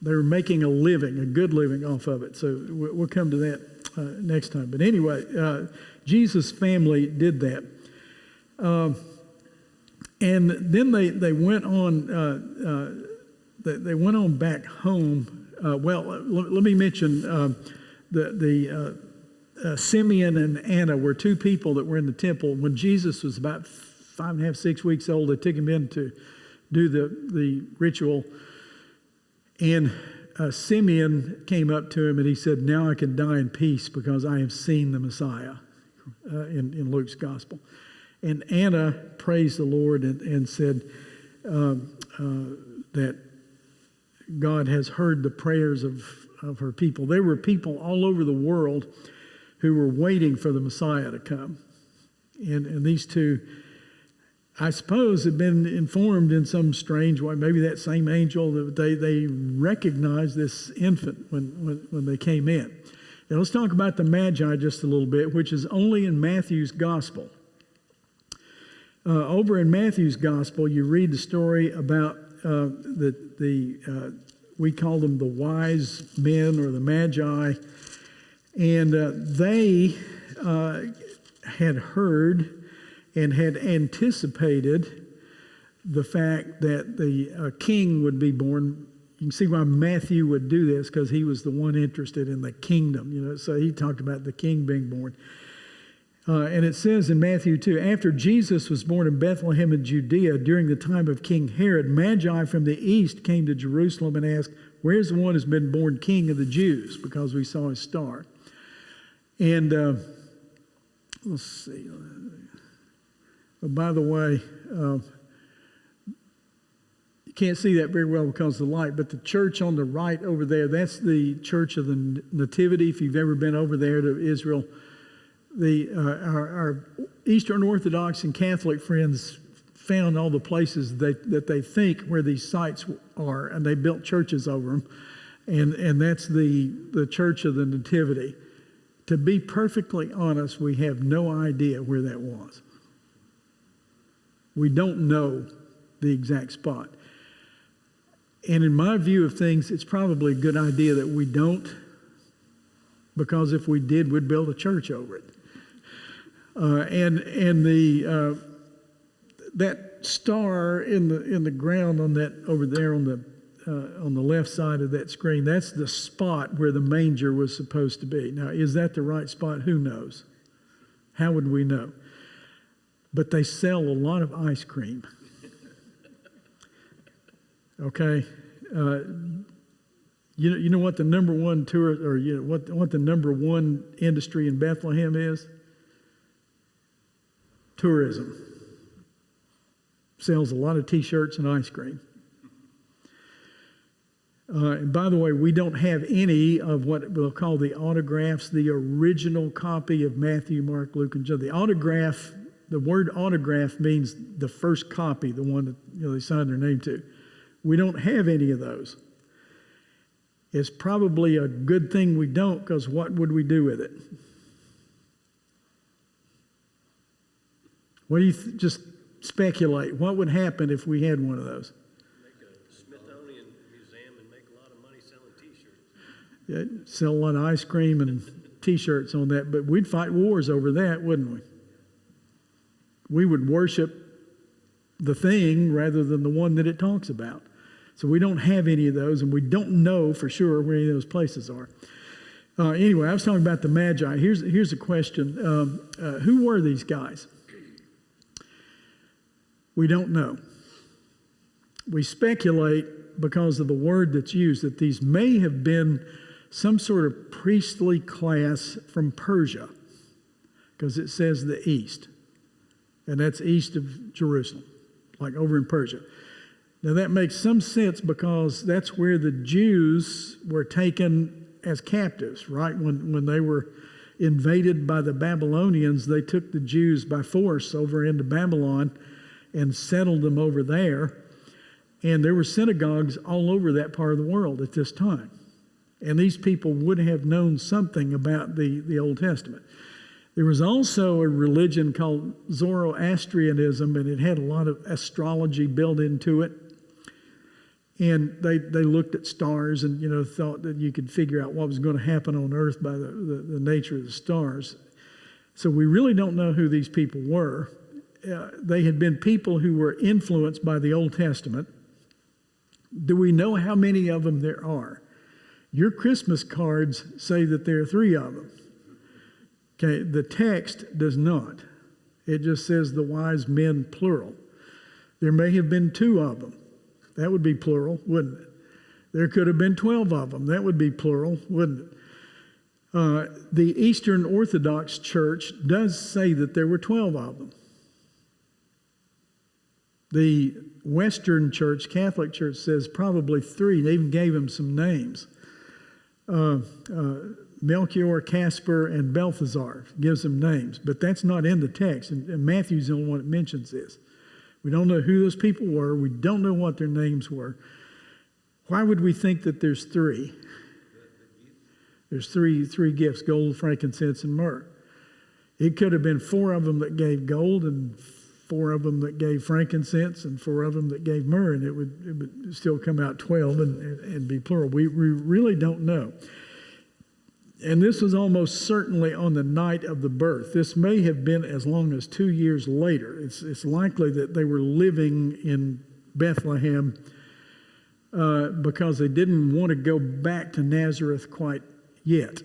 They were making a living, a good living off of it. So we'll come to that next time. But anyway, Jesus' family did that. And then they went on. They went on back home. Let me mention Simeon and Anna were 2 people that were in the temple when Jesus was about 5.5, 6 weeks old. They took him in to do the ritual. And Simeon came up to him and he said, "Now I can die in peace because I have seen the Messiah," in Luke's gospel. And Anna praised the Lord and said that God has heard the prayers of her people. There were people all over the world who were waiting for the Messiah to come. And these two, I suppose, had been informed in some strange way. Maybe that same angel, that they recognized this infant when they came in. Now let's talk about the Magi just a little bit, which is only in Matthew's Gospel. Over in Matthew's Gospel, you read the story about we call them the wise men or the Magi, and they had heard and had anticipated the fact that the king would be born. You can see why Matthew would do this, because he was the one interested in the kingdom, so he talked about the king being born. And it says in Matthew 2, after Jesus was born in Bethlehem in Judea during the time of King Herod, Magi from the east came to Jerusalem and asked, where's the one who's been born king of the Jews? Because we saw his star. And let's see. By the way, you can't see that very well because of the light, but the church on the right over there, that's the Church of the Nativity. If you've ever been over there to Israel, our Eastern Orthodox and Catholic friends found all the places that they think where these sites are, and they built churches over them, and that's the Church of the Nativity. To be perfectly honest, we have no idea where that was. We don't know the exact spot. And in my view of things, it's probably a good idea that we don't, because if we did, we'd build a church over it. That star in the ground on that over there on the left side of that screen, that's the spot where the manger was supposed to be. Now, is that the right spot? Who knows? How would we know? But they sell a lot of ice cream. Okay, you know what the number one tourist, or what the number one industry in Bethlehem is? Tourism. Sells a lot of T-shirts and ice cream. And by the way, we don't have any of what we'll call the autographs, the original copy of Matthew, Mark, Luke, and John. The autograph, the word autograph means the first copy, the one that they signed their name to. We don't have any of those. It's probably a good thing we don't, because what would we do with it? What do you just speculate? What would happen if we had one of those? Make a Smithsonian museum and make a lot of money selling T-shirts. Yeah, sell a lot of ice cream and T-shirts on that, but we'd fight wars over that, wouldn't we? We would worship the thing rather than the one that it talks about. So we don't have any of those, and we don't know for sure where any of those places are. Anyway, I was talking about the Magi. Here's a question. Who were these guys? We don't know. We speculate because of the word that's used that these may have been some sort of priestly class from Persia, because it says the east, and that's east of Jerusalem, like over in Persia. Now that makes some sense because that's where the Jews were taken as captives, right? When they were invaded by the Babylonians, they took the Jews by force over into Babylon and settled them over there. And there were synagogues all over that part of the world at this time. And these people would have known something about the Old Testament. There was also a religion called Zoroastrianism, and it had a lot of astrology built into it. And they looked at stars and, thought that you could figure out what was going to happen on earth by the nature of the stars. So we really don't know who these people were. They had been people who were influenced by the Old Testament. Do we know how many of them there are? Your Christmas cards say that there are 3 of them. Okay, the text does not. It just says the wise men, plural. There may have been 2 of them. That would be plural, wouldn't it? There could have been 12 of them. That would be plural, wouldn't it? The Eastern Orthodox Church does say that there were 12 of them. The Western Church, Catholic Church, says probably 3. They even gave them some names. Melchior, Casper, and Balthazar. Gives them names, but that's not in the text. And Matthew's the only one that mentions this. We don't know who those people were. We don't know what their names were. Why would we think that there's three? There's three gifts: gold, frankincense, and myrrh. It could have been 4 of them that gave gold, and 4 of them that gave frankincense, and 4 of them that gave myrrh, and it would still come out 12 and be plural. We really don't know. And this was almost certainly on the night of the birth. This may have been as long as 2 years later. It's likely that they were living in Bethlehem because they didn't want to go back to Nazareth quite yet.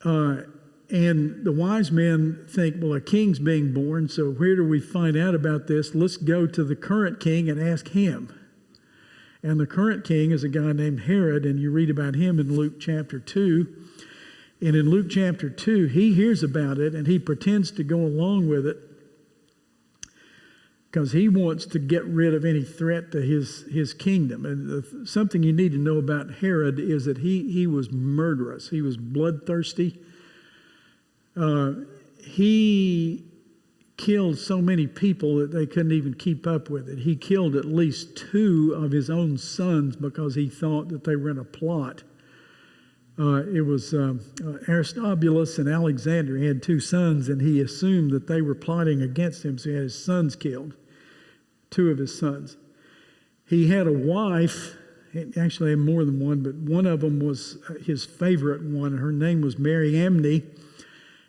And the wise men think, well, a king's being born, so where do we find out about this? Let's go to the current king and ask him. And the current king is a guy named Herod, and you read about him in Luke chapter 2. And in Luke chapter 2, he hears about it, and he pretends to go along with it because he wants to get rid of any threat to his kingdom. And something you need to know about Herod is that he was murderous. He was bloodthirsty. He killed so many people that they couldn't even keep up with it. He killed at least 2 of his own sons because he thought that they were in a plot. It was Aristobulus and Alexander. He had 2 sons, and he assumed that they were plotting against him, so he had his sons killed, 2 of his sons. He had a wife, actually had more than one, but one of them was his favorite one. Her name was Mariamne.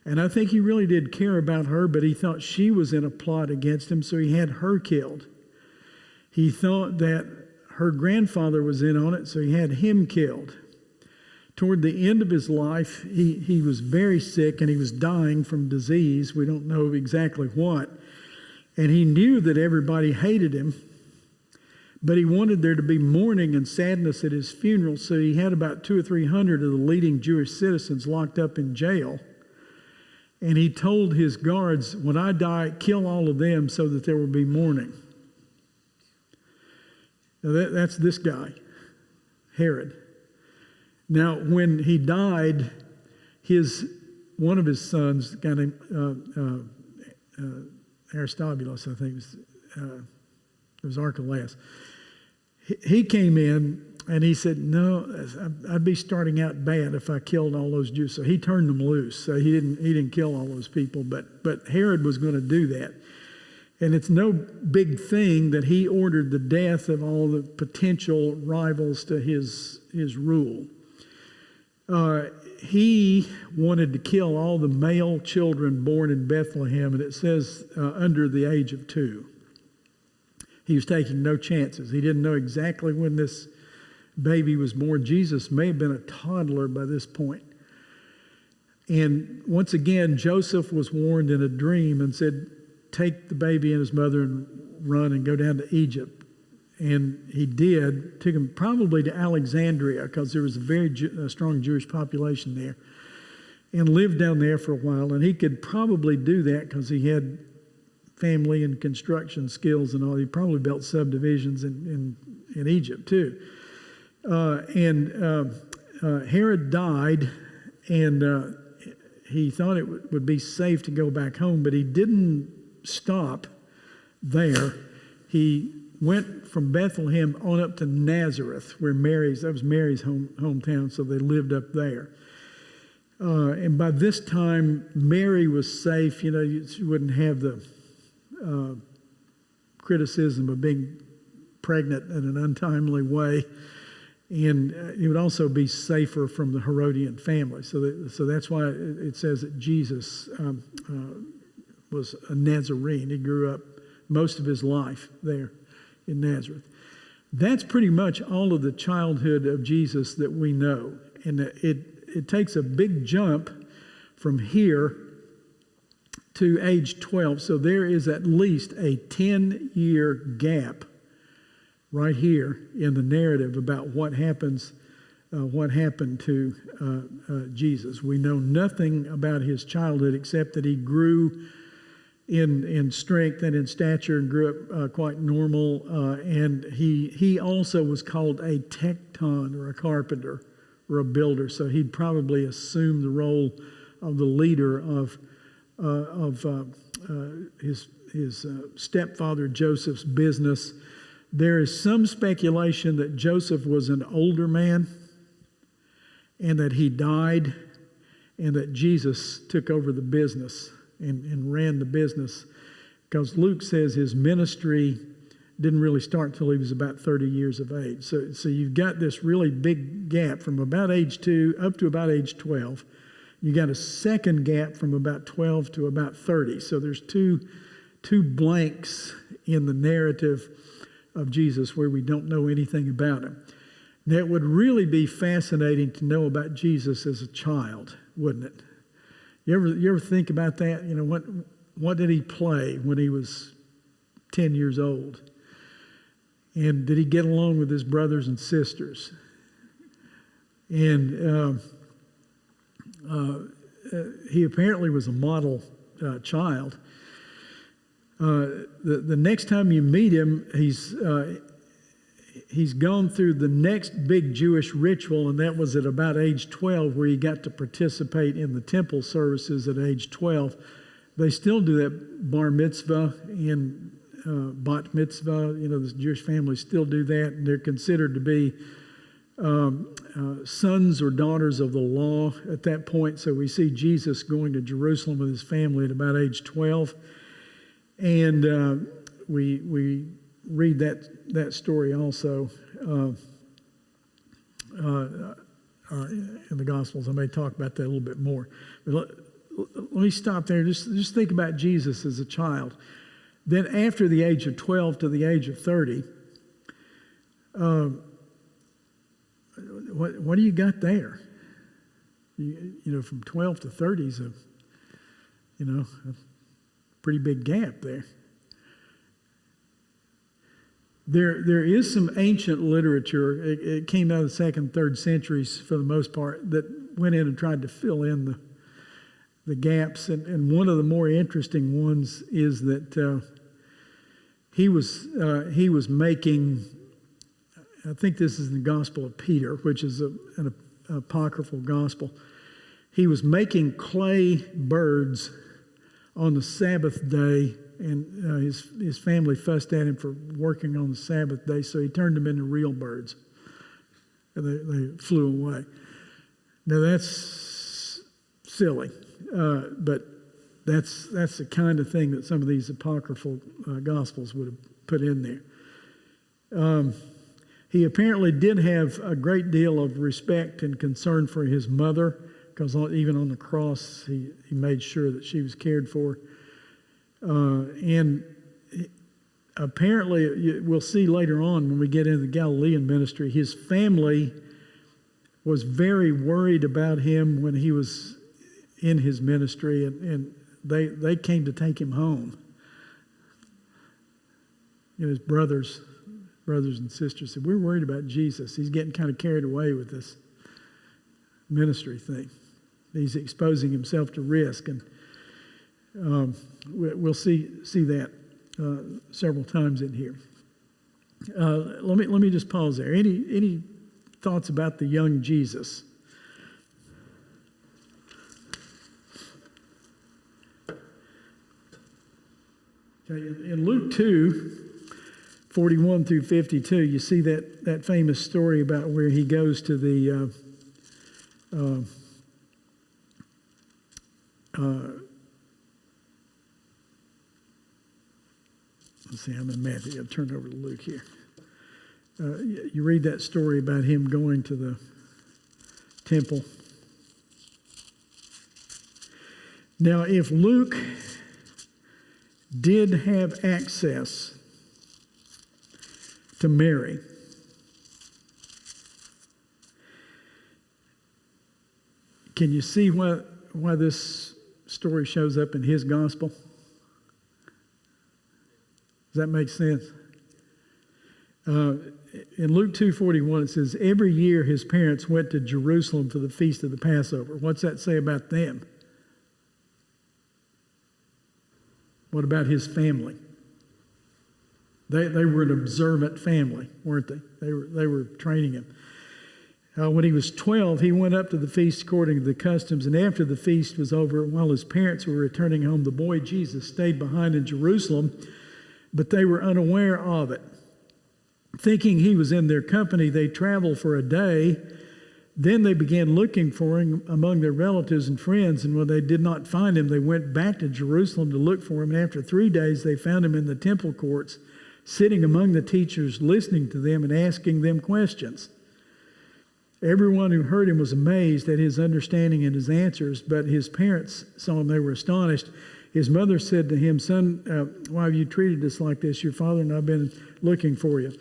And I think he really did care about her, but he thought she was in a plot against him, so he had her killed. He thought that her grandfather was in on it, so he had him killed. Toward the end of his life, he was very sick, and he was dying from disease. We don't know exactly what. And he knew that everybody hated him, but he wanted there to be mourning and sadness at his funeral, so he had about 200 or 300 of the leading Jewish citizens locked up in jail. And he told his guards, when I die, kill all of them so that there will be mourning. Now that's this guy, Herod. Now, when he died, one of his sons, a guy named Aristobulus, I think it was Archelaus, he came in and he said, no, I'd be starting out bad if I killed all those Jews. So he turned them loose. So he didn't kill all those people, but Herod was going to do that. And it's no big thing that he ordered the death of all the potential rivals to his rule. He wanted to kill all the male children born in Bethlehem, and it says under the age of 2. He was taking no chances. He didn't know exactly when this baby was born. Jesus may have been a toddler by this point. And once again, Joseph was warned in a dream and said, take the baby and his mother and run and go down to Egypt. And he did. Took him probably to Alexandria because there was a very strong Jewish population there, and lived down there for a while. And he could probably do that because he had family and construction skills and all. He probably built subdivisions in Egypt too. Herod died, and he thought it would be safe to go back home, but he didn't stop there. He went from Bethlehem on up to Nazareth, where that was Mary's hometown, so they lived up there. And by this time, Mary was safe. She wouldn't have the criticism of being pregnant in an untimely way. And it would also be safer from the Herodian family. So that's why it says that Jesus was a Nazarene. He grew up most of his life there in Nazareth. That's pretty much all of the childhood of Jesus that we know. And it takes a big jump from here to age 12. So there is at least a 10-year gap right here in the narrative about what happened to Jesus. We know nothing about his childhood except that he grew in strength and in stature and grew up quite normal. And he also was called a tecton, or a carpenter, or a builder, so he'd probably assume the role of the leader of his stepfather Joseph's business. There is some speculation that Joseph was an older man and that he died and that Jesus took over the business and ran the business, because Luke says his ministry didn't really start until he was about 30 years of age. So you've got this really big gap from about age 2 up to about age 12. You got a second gap from about 12 to about 30. So there's two blanks in the narrative of Jesus where we don't know anything about him. That would really be fascinating to know about Jesus as a child, wouldn't it? You ever think about that? You know, what did he play when he was 10 years old? And did he get along with his brothers and sisters? And he apparently was a model child. The next time you meet him, he's gone through the next big Jewish ritual, and that was at about age 12, where he got to participate in the temple services at age 12. They still do that bar mitzvah and bat mitzvah. You know, the Jewish families still do that, and they're considered to be sons or daughters of the law at that point. So we see Jesus going to Jerusalem with his family at about age 12. And we read that story also in the Gospels. I may talk about that a little bit more. But let me stop there. Just think about Jesus as a child. Then after the age of 12 to the age of 30, what do you got there? You know, from 12 to 30 is a pretty big gap there. There is some ancient literature. It came out of the 2nd and 3rd centuries for the most part, that went in and tried to fill in the gaps. And one of the more interesting ones is that he was making, I think this is in the Gospel of Peter, which is an apocryphal gospel. He was making clay birds on the Sabbath day, and his family fussed at him for working on the Sabbath day, so he turned them into real birds, and they flew away. Now that's silly, but that's the kind of thing that some of these apocryphal gospels would have put in there. He apparently did have a great deal of respect and concern for his mother, because even on the cross, he made sure that she was cared for. And apparently, we'll see later on when we get into the Galilean ministry, his family was very worried about him when he was in his ministry, and they came to take him home. You know, his brothers and sisters said, "We're worried about Jesus. He's getting kind of carried away with this ministry thing. He's exposing himself to risk." And we'll see that several times in here. Let me just pause there. Any thoughts about the young Jesus? Okay, in Luke 2:41 through 52, you see that famous story about where he goes to the let's see, I'm in Matthew. I'll turn over to Luke here. You read that story about him going to the temple. Now, if Luke did have access to Mary, can you see why this story shows up in his gospel? Does that make sense? In Luke 2:41, it says, every year his parents went to Jerusalem for the feast of the Passover. What's that say about them? What about his family? They were an observant family, weren't they? They were training him. When he was 12, he went up to the feast according to the customs, and after the feast was over, while his parents were returning home, the boy Jesus stayed behind in Jerusalem, but they were unaware of it. Thinking he was in their company, they traveled for a day. Then they began looking for him among their relatives and friends, and when they did not find him, they went back to Jerusalem to look for him. And after 3 days, they found him in the temple courts, sitting among the teachers, listening to them and asking them questions. Everyone who heard him was amazed at his understanding and his answers, but his parents saw him, they were astonished. His mother said to him, "Son, why have you treated us like this? Your father and I have been looking for you.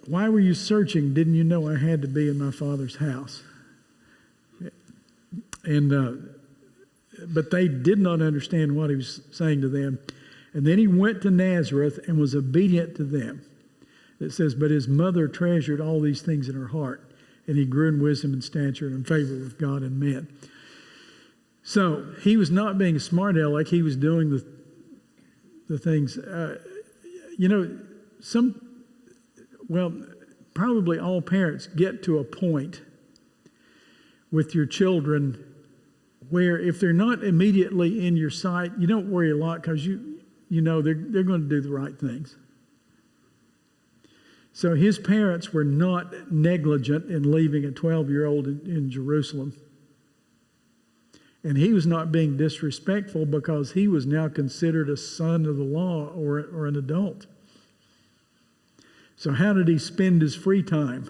Why were you searching? Didn't you know I had to be in my father's house?" But they did not understand what he was saying to them. And then he went to Nazareth and was obedient to them. It says, but his mother treasured all these things in her heart, and he grew in wisdom and stature and in favor with God and men. So he was not being a smart aleck. He was doing the things. Probably all parents get to a point with your children where if they're not immediately in your sight, you don't worry a lot because you know they're going to do the right things. So his parents were not negligent in leaving a 12-year-old in Jerusalem. And he was not being disrespectful because he was now considered a son of the law or an adult. So how did he spend his free time?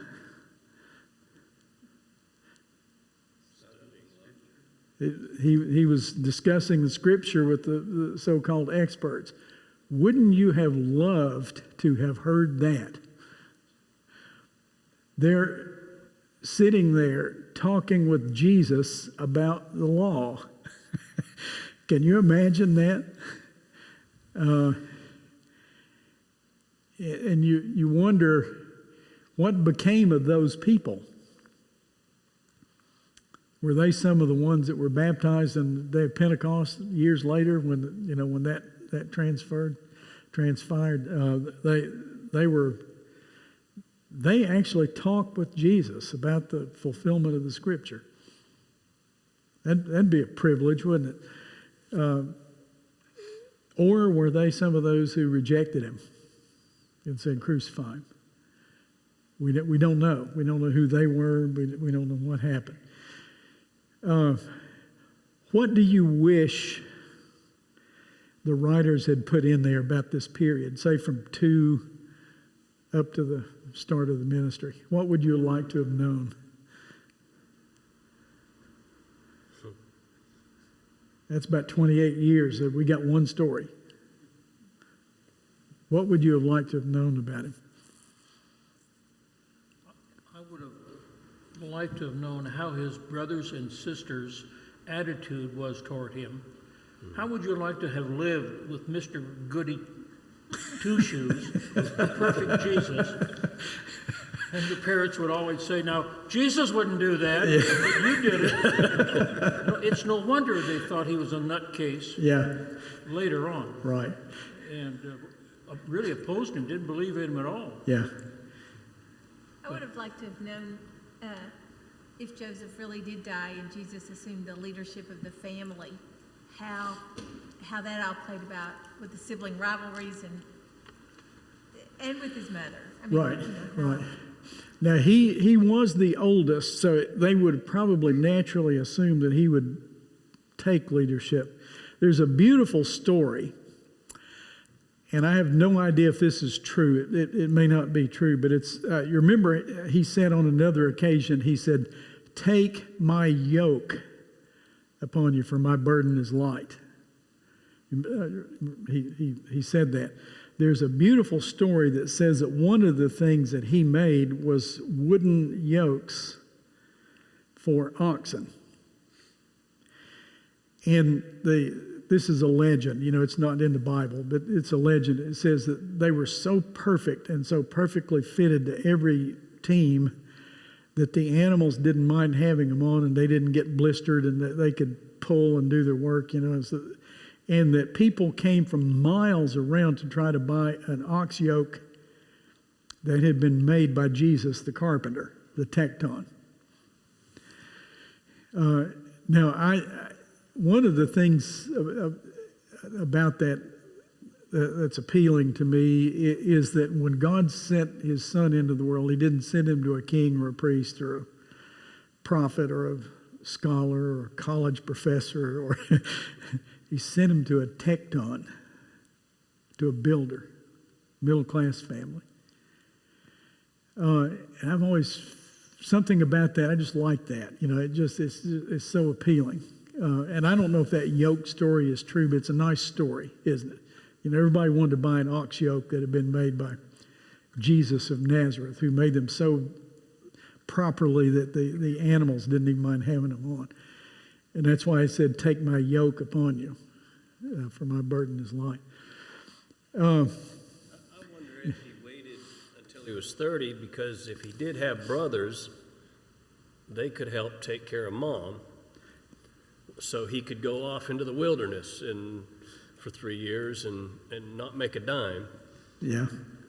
He was discussing the scripture with the so-called experts. Wouldn't you have loved to have heard that? They're sitting there talking with Jesus about the law. Can you imagine that? And you wonder what became of those people. Were they some of the ones that were baptized in the day of Pentecost years later when that transpired? They actually talked with Jesus about the fulfillment of the scripture. That'd be a privilege, wouldn't it? Or were they some of those who rejected him and said, "Crucify him"? We don't know. We don't know who they were. We don't know what happened. What do you wish the writers had put in there about this period, say from 2 up to the start of the ministry? What would you like to have known? That's about 28 years. We got one story. What would you have liked to have known about him? I would have liked to have known how his brothers and sisters' attitude was toward him. How would you like to have lived with Mr. Goody Two-Shoes, the perfect Jesus? And your parents would always say, "Now, Jesus wouldn't do that, but you did it." No, it's no wonder they thought he was a nutcase. Yeah. Later on. Right. And really opposed him, didn't believe in him at all. Yeah. I would have liked to have known if Joseph really did die and Jesus assumed the leadership of the family, how that all played about with the sibling rivalries and with his mother. I mean, Right. Right. Now he was the oldest, so they would probably naturally assume that he would take leadership. There's a beautiful story. And I have no idea if this is true. It may not be true, but it's, you remember he said on another occasion, he said, "Take my yoke upon you, for my burden is light." He said that. There's a beautiful story that says that one of the things that he made was wooden yokes for oxen. And this is a legend, it's not in the Bible, but it's a legend. It says that they were so perfect and so perfectly fitted to every team that the animals didn't mind having them on, and they didn't get blistered, and that they could pull and do their work, and that people came from miles around to try to buy an ox yoke that had been made by Jesus the carpenter. the tecton. Now, one of the things about that's appealing to me is that when God sent his son into the world, he didn't send him to a king or a priest or a prophet or a scholar or a college professor, or he sent him to a tecton, to a builder, middle-class family. And I've always, something about that, I just like that. It's so appealing. And I don't know if that yoke story is true, but it's a nice story, isn't it? Everybody wanted to buy an ox yoke that had been made by Jesus of Nazareth, who made them so properly that the animals didn't even mind having them on. And that's why he said, take my yoke upon you, for my burden is light. I wonder if he waited until he was 30, because if he did have brothers, they could help take care of mom, so he could go off into the wilderness for 3 years and not make a dime. Yeah.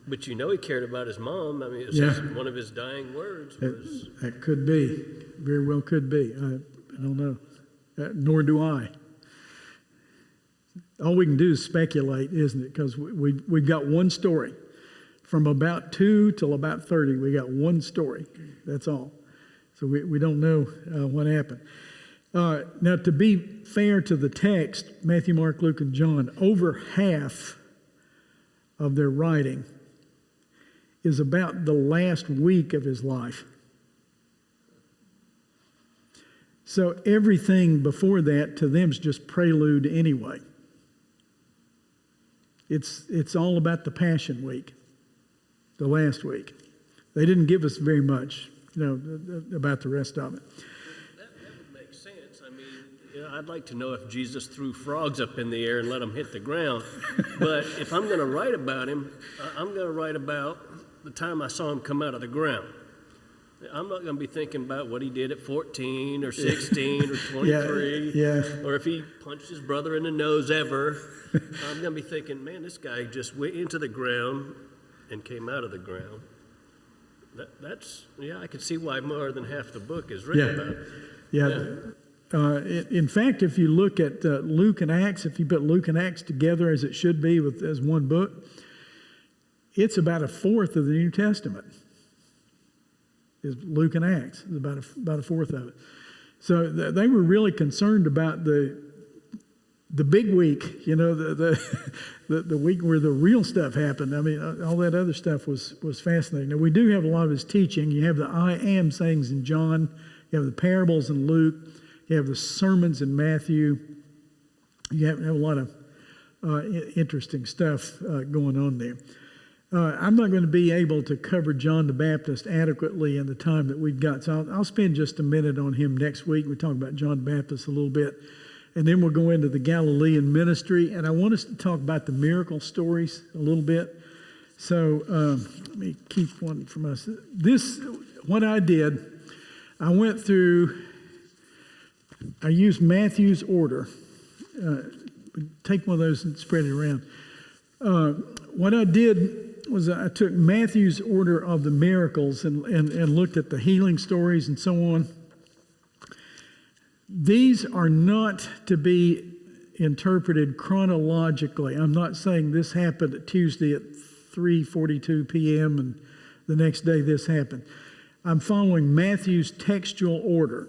But he cared about his mom. I mean, one of his dying words was... That could be. Very well could be. I don't know. Nor do I. All we can do is speculate, isn't it? Because we've got one story. From about 2 till about 30, we got one story. That's all. So we don't know what happened. Now, to be fair to the text, Matthew, Mark, Luke, and John, over half of their writing is about the last week of his life. So everything before that to them is just prelude anyway. It's all about the Passion Week, the last week. They didn't give us very much, about the rest of it. That would make sense. I mean, I'd like to know if Jesus threw frogs up in the air and let them hit the ground. But if I'm going to write about him, I'm going to write about the time I saw him come out of the ground. I'm not going to be thinking about what he did at 14 or 16 or 23, or if he punched his brother in the nose ever. I'm going to be thinking, man, this guy just went into the ground and came out of the ground. I can see why more than half the book is written about it. Yeah. In fact, if you look at Luke and Acts, if you put Luke and Acts together as it should be as one book, it's about a fourth of the New Testament. Is Luke and Acts. It's about a fourth of it. So they were really concerned about the big week, the week where the real stuff happened. I mean, all that other stuff was fascinating. Now, we do have a lot of his teaching. You have the I am sayings in John. You have the parables in Luke. You have the sermons in Matthew. You have a lot of interesting stuff going on there. I'm not going to be able to cover John the Baptist adequately in the time that we've got, so I'll spend just a minute on him next week. We'll talk about John the Baptist a little bit, and then we'll go into the Galilean ministry, and I want us to talk about the miracle stories a little bit. So let me keep one from us. What I did, I went through, I used Matthew's order. Take one of those and spread it around. What I did was I took Matthew's order of the miracles and looked at the healing stories and so on. These are not to be interpreted chronologically. I'm not saying this happened at Tuesday at 3:42 p.m. and the next day this happened. I'm following Matthew's textual order.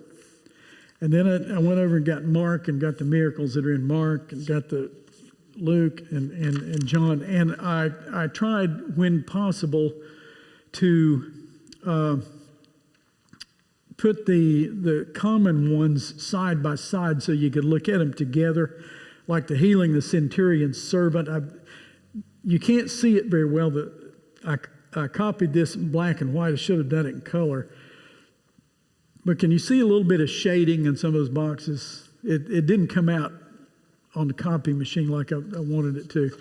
And then I went over and got Mark and got the miracles that are in Mark and got the Luke and John, and I tried, when possible, to put the common ones side by side so you could look at them together, like the healing the centurion's servant. You can't see it very well. I copied this in black and white. I should have done it in color. But can you see a little bit of shading in some of those boxes? It didn't come out on the copy machine like I wanted it to.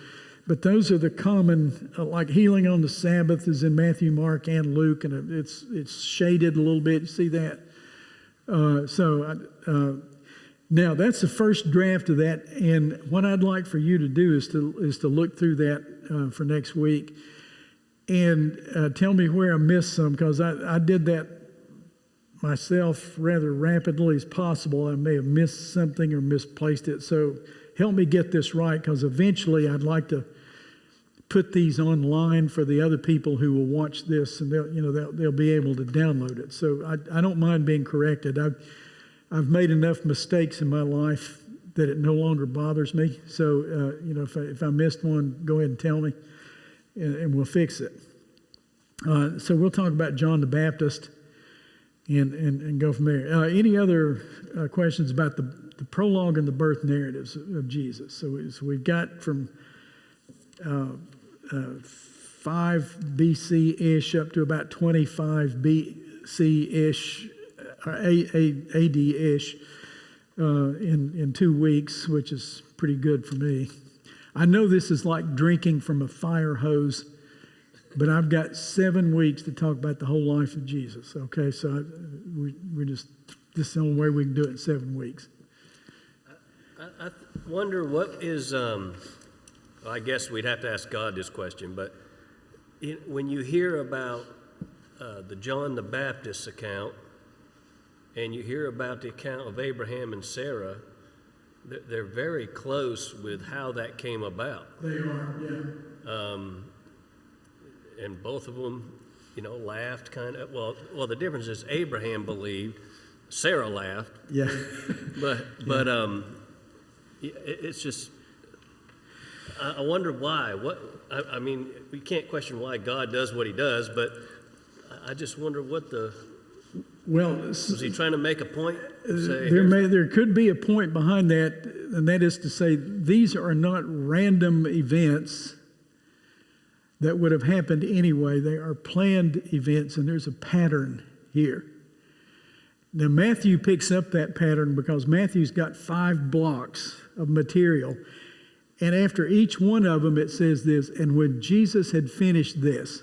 But those are the common, like healing on the Sabbath is in Matthew, Mark, and Luke, and it's shaded a little bit. You see that? Now that's the first draft of that, and what I'd like for you to do is to look through that for next week and tell me where I missed some, because I did that myself rather rapidly as possible. I may have missed something or misplaced it. So help me get this right, because eventually I'd like to put these online for the other people who will watch this, and they'll be able to download it. So I don't mind being corrected. I've made enough mistakes in my life that it no longer bothers me. So if I missed one, go ahead and tell me, and we'll fix it. So we'll talk about John the Baptist and go from there. Any other questions about the prologue and the birth narratives of Jesus? So we've got from 5 BC-ish up to about 25 BC-ish, or AD-ish in 2 weeks, which is pretty good for me. I know this is like drinking from a fire hose, but I've got 7 weeks to talk about the whole life of Jesus. Okay, so this is the only way we can do it in 7 weeks. I wonder what is, I guess we'd have to ask God this question, but when you hear about the John the Baptist account, and you hear about the account of Abraham and Sarah, they're very close with how that came about. They are, yeah. And both of them, laughed kind of. Well, the difference is Abraham believed, Sarah laughed. Yeah. But it's just, I wonder why. I mean, we can't question why God does what he does, but I just wonder was he trying to make a point? There could be a point behind that, and that is to say these are not random events that would have happened anyway. They are planned events, and there's a pattern here. Now, Matthew picks up that pattern because Matthew's got 5 blocks of material, and after each one of them it says this, and when Jesus had finished this,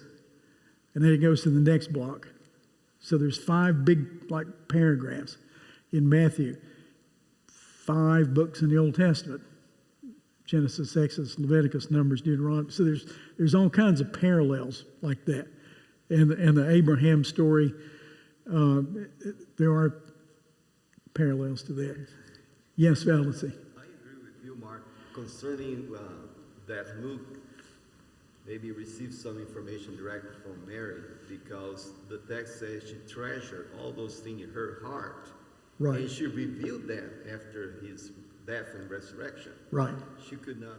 and then it goes to the next block. So there's 5 big paragraphs in Matthew. 5 books in the Old Testament: Genesis, Exodus, Leviticus, Numbers, Deuteronomy. So there's all kinds of parallels like that. And the Abraham story, there are parallels to that. Yes, Valency. I agree with you, Mark, concerning that Luke maybe received some information directly from Mary, because the text says she treasured all those things in her heart. Right. And she revealed that after his death and resurrection. Right. She could not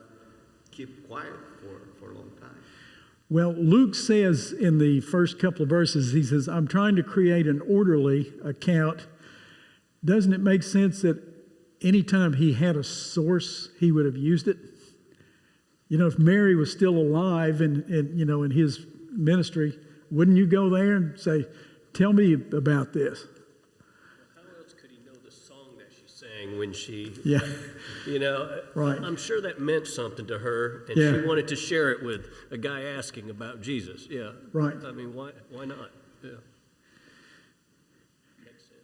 keep quiet for a long time. Well, Luke says in the first couple of verses, he says, I'm trying to create an orderly account. Doesn't it make sense that anytime he had a source, he would have used it? If Mary was still alive and in his ministry, wouldn't you go there and say, tell me about this? How else could he know the song that she sang when she, Yeah. Right. I'm sure that meant something to her, and Yeah. she wanted to share it with a guy asking about Jesus. Yeah. Right. I mean, why not? Yeah. Makes sense.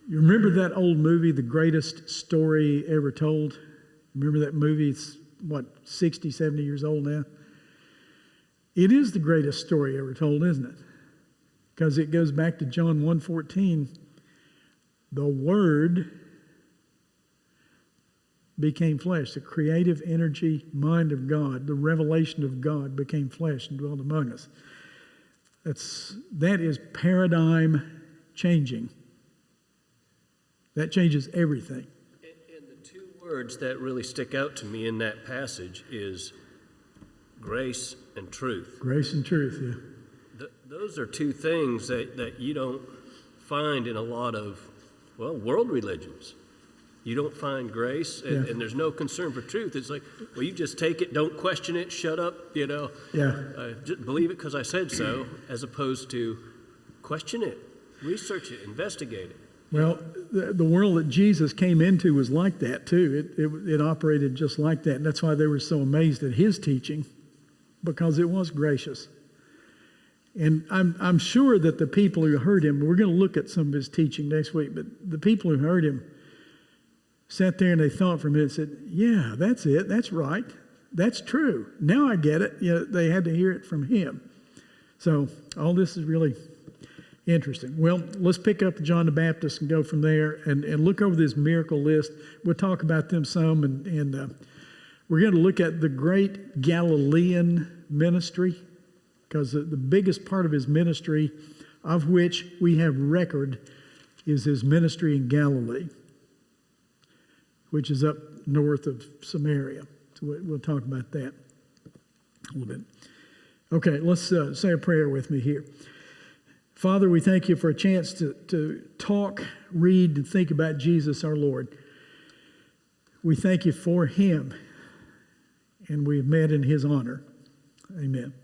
You remember that old movie, The Greatest Story Ever Told? Remember that movie? It's 60, 70 years old now? It is the greatest story ever told, isn't it? Because it goes back to John 1:14. The Word became flesh. The creative energy, mind of God, the revelation of God became flesh and dwelt among us. That is paradigm changing. That changes everything. And the 2 words that really stick out to me in that passage is grace and truth. Grace and truth, yeah. Those are 2 things that you don't find in a lot of, world religions. You don't find grace, and there's no concern for truth. It's like, you just take it, don't question it, shut up, Yeah. just believe it because I said so, as opposed to question it, research it, investigate it. Well, the world that Jesus came into was like that too. It operated just like that, and that's why they were so amazed at his teaching, because it was gracious. And I'm sure that the people who heard him, we're going to look at some of his teaching next week, but the people who heard him sat there and they thought for a minute and said, yeah, that's it, that's right, that's true. Now I get it. They had to hear it from him. So all this is really Interesting. Well, let's pick up John the Baptist and go from there and look over this miracle list. We'll talk about them some, and we're going to look at the great Galilean ministry, because the biggest part of his ministry, of which we have record, is his ministry in Galilee, which is up north of Samaria. So we'll talk about that a little bit. Okay, let's say a prayer with me here. Father, we thank you for a chance to talk, read, and think about Jesus our Lord. We thank you for him, and we've met in his honor. Amen.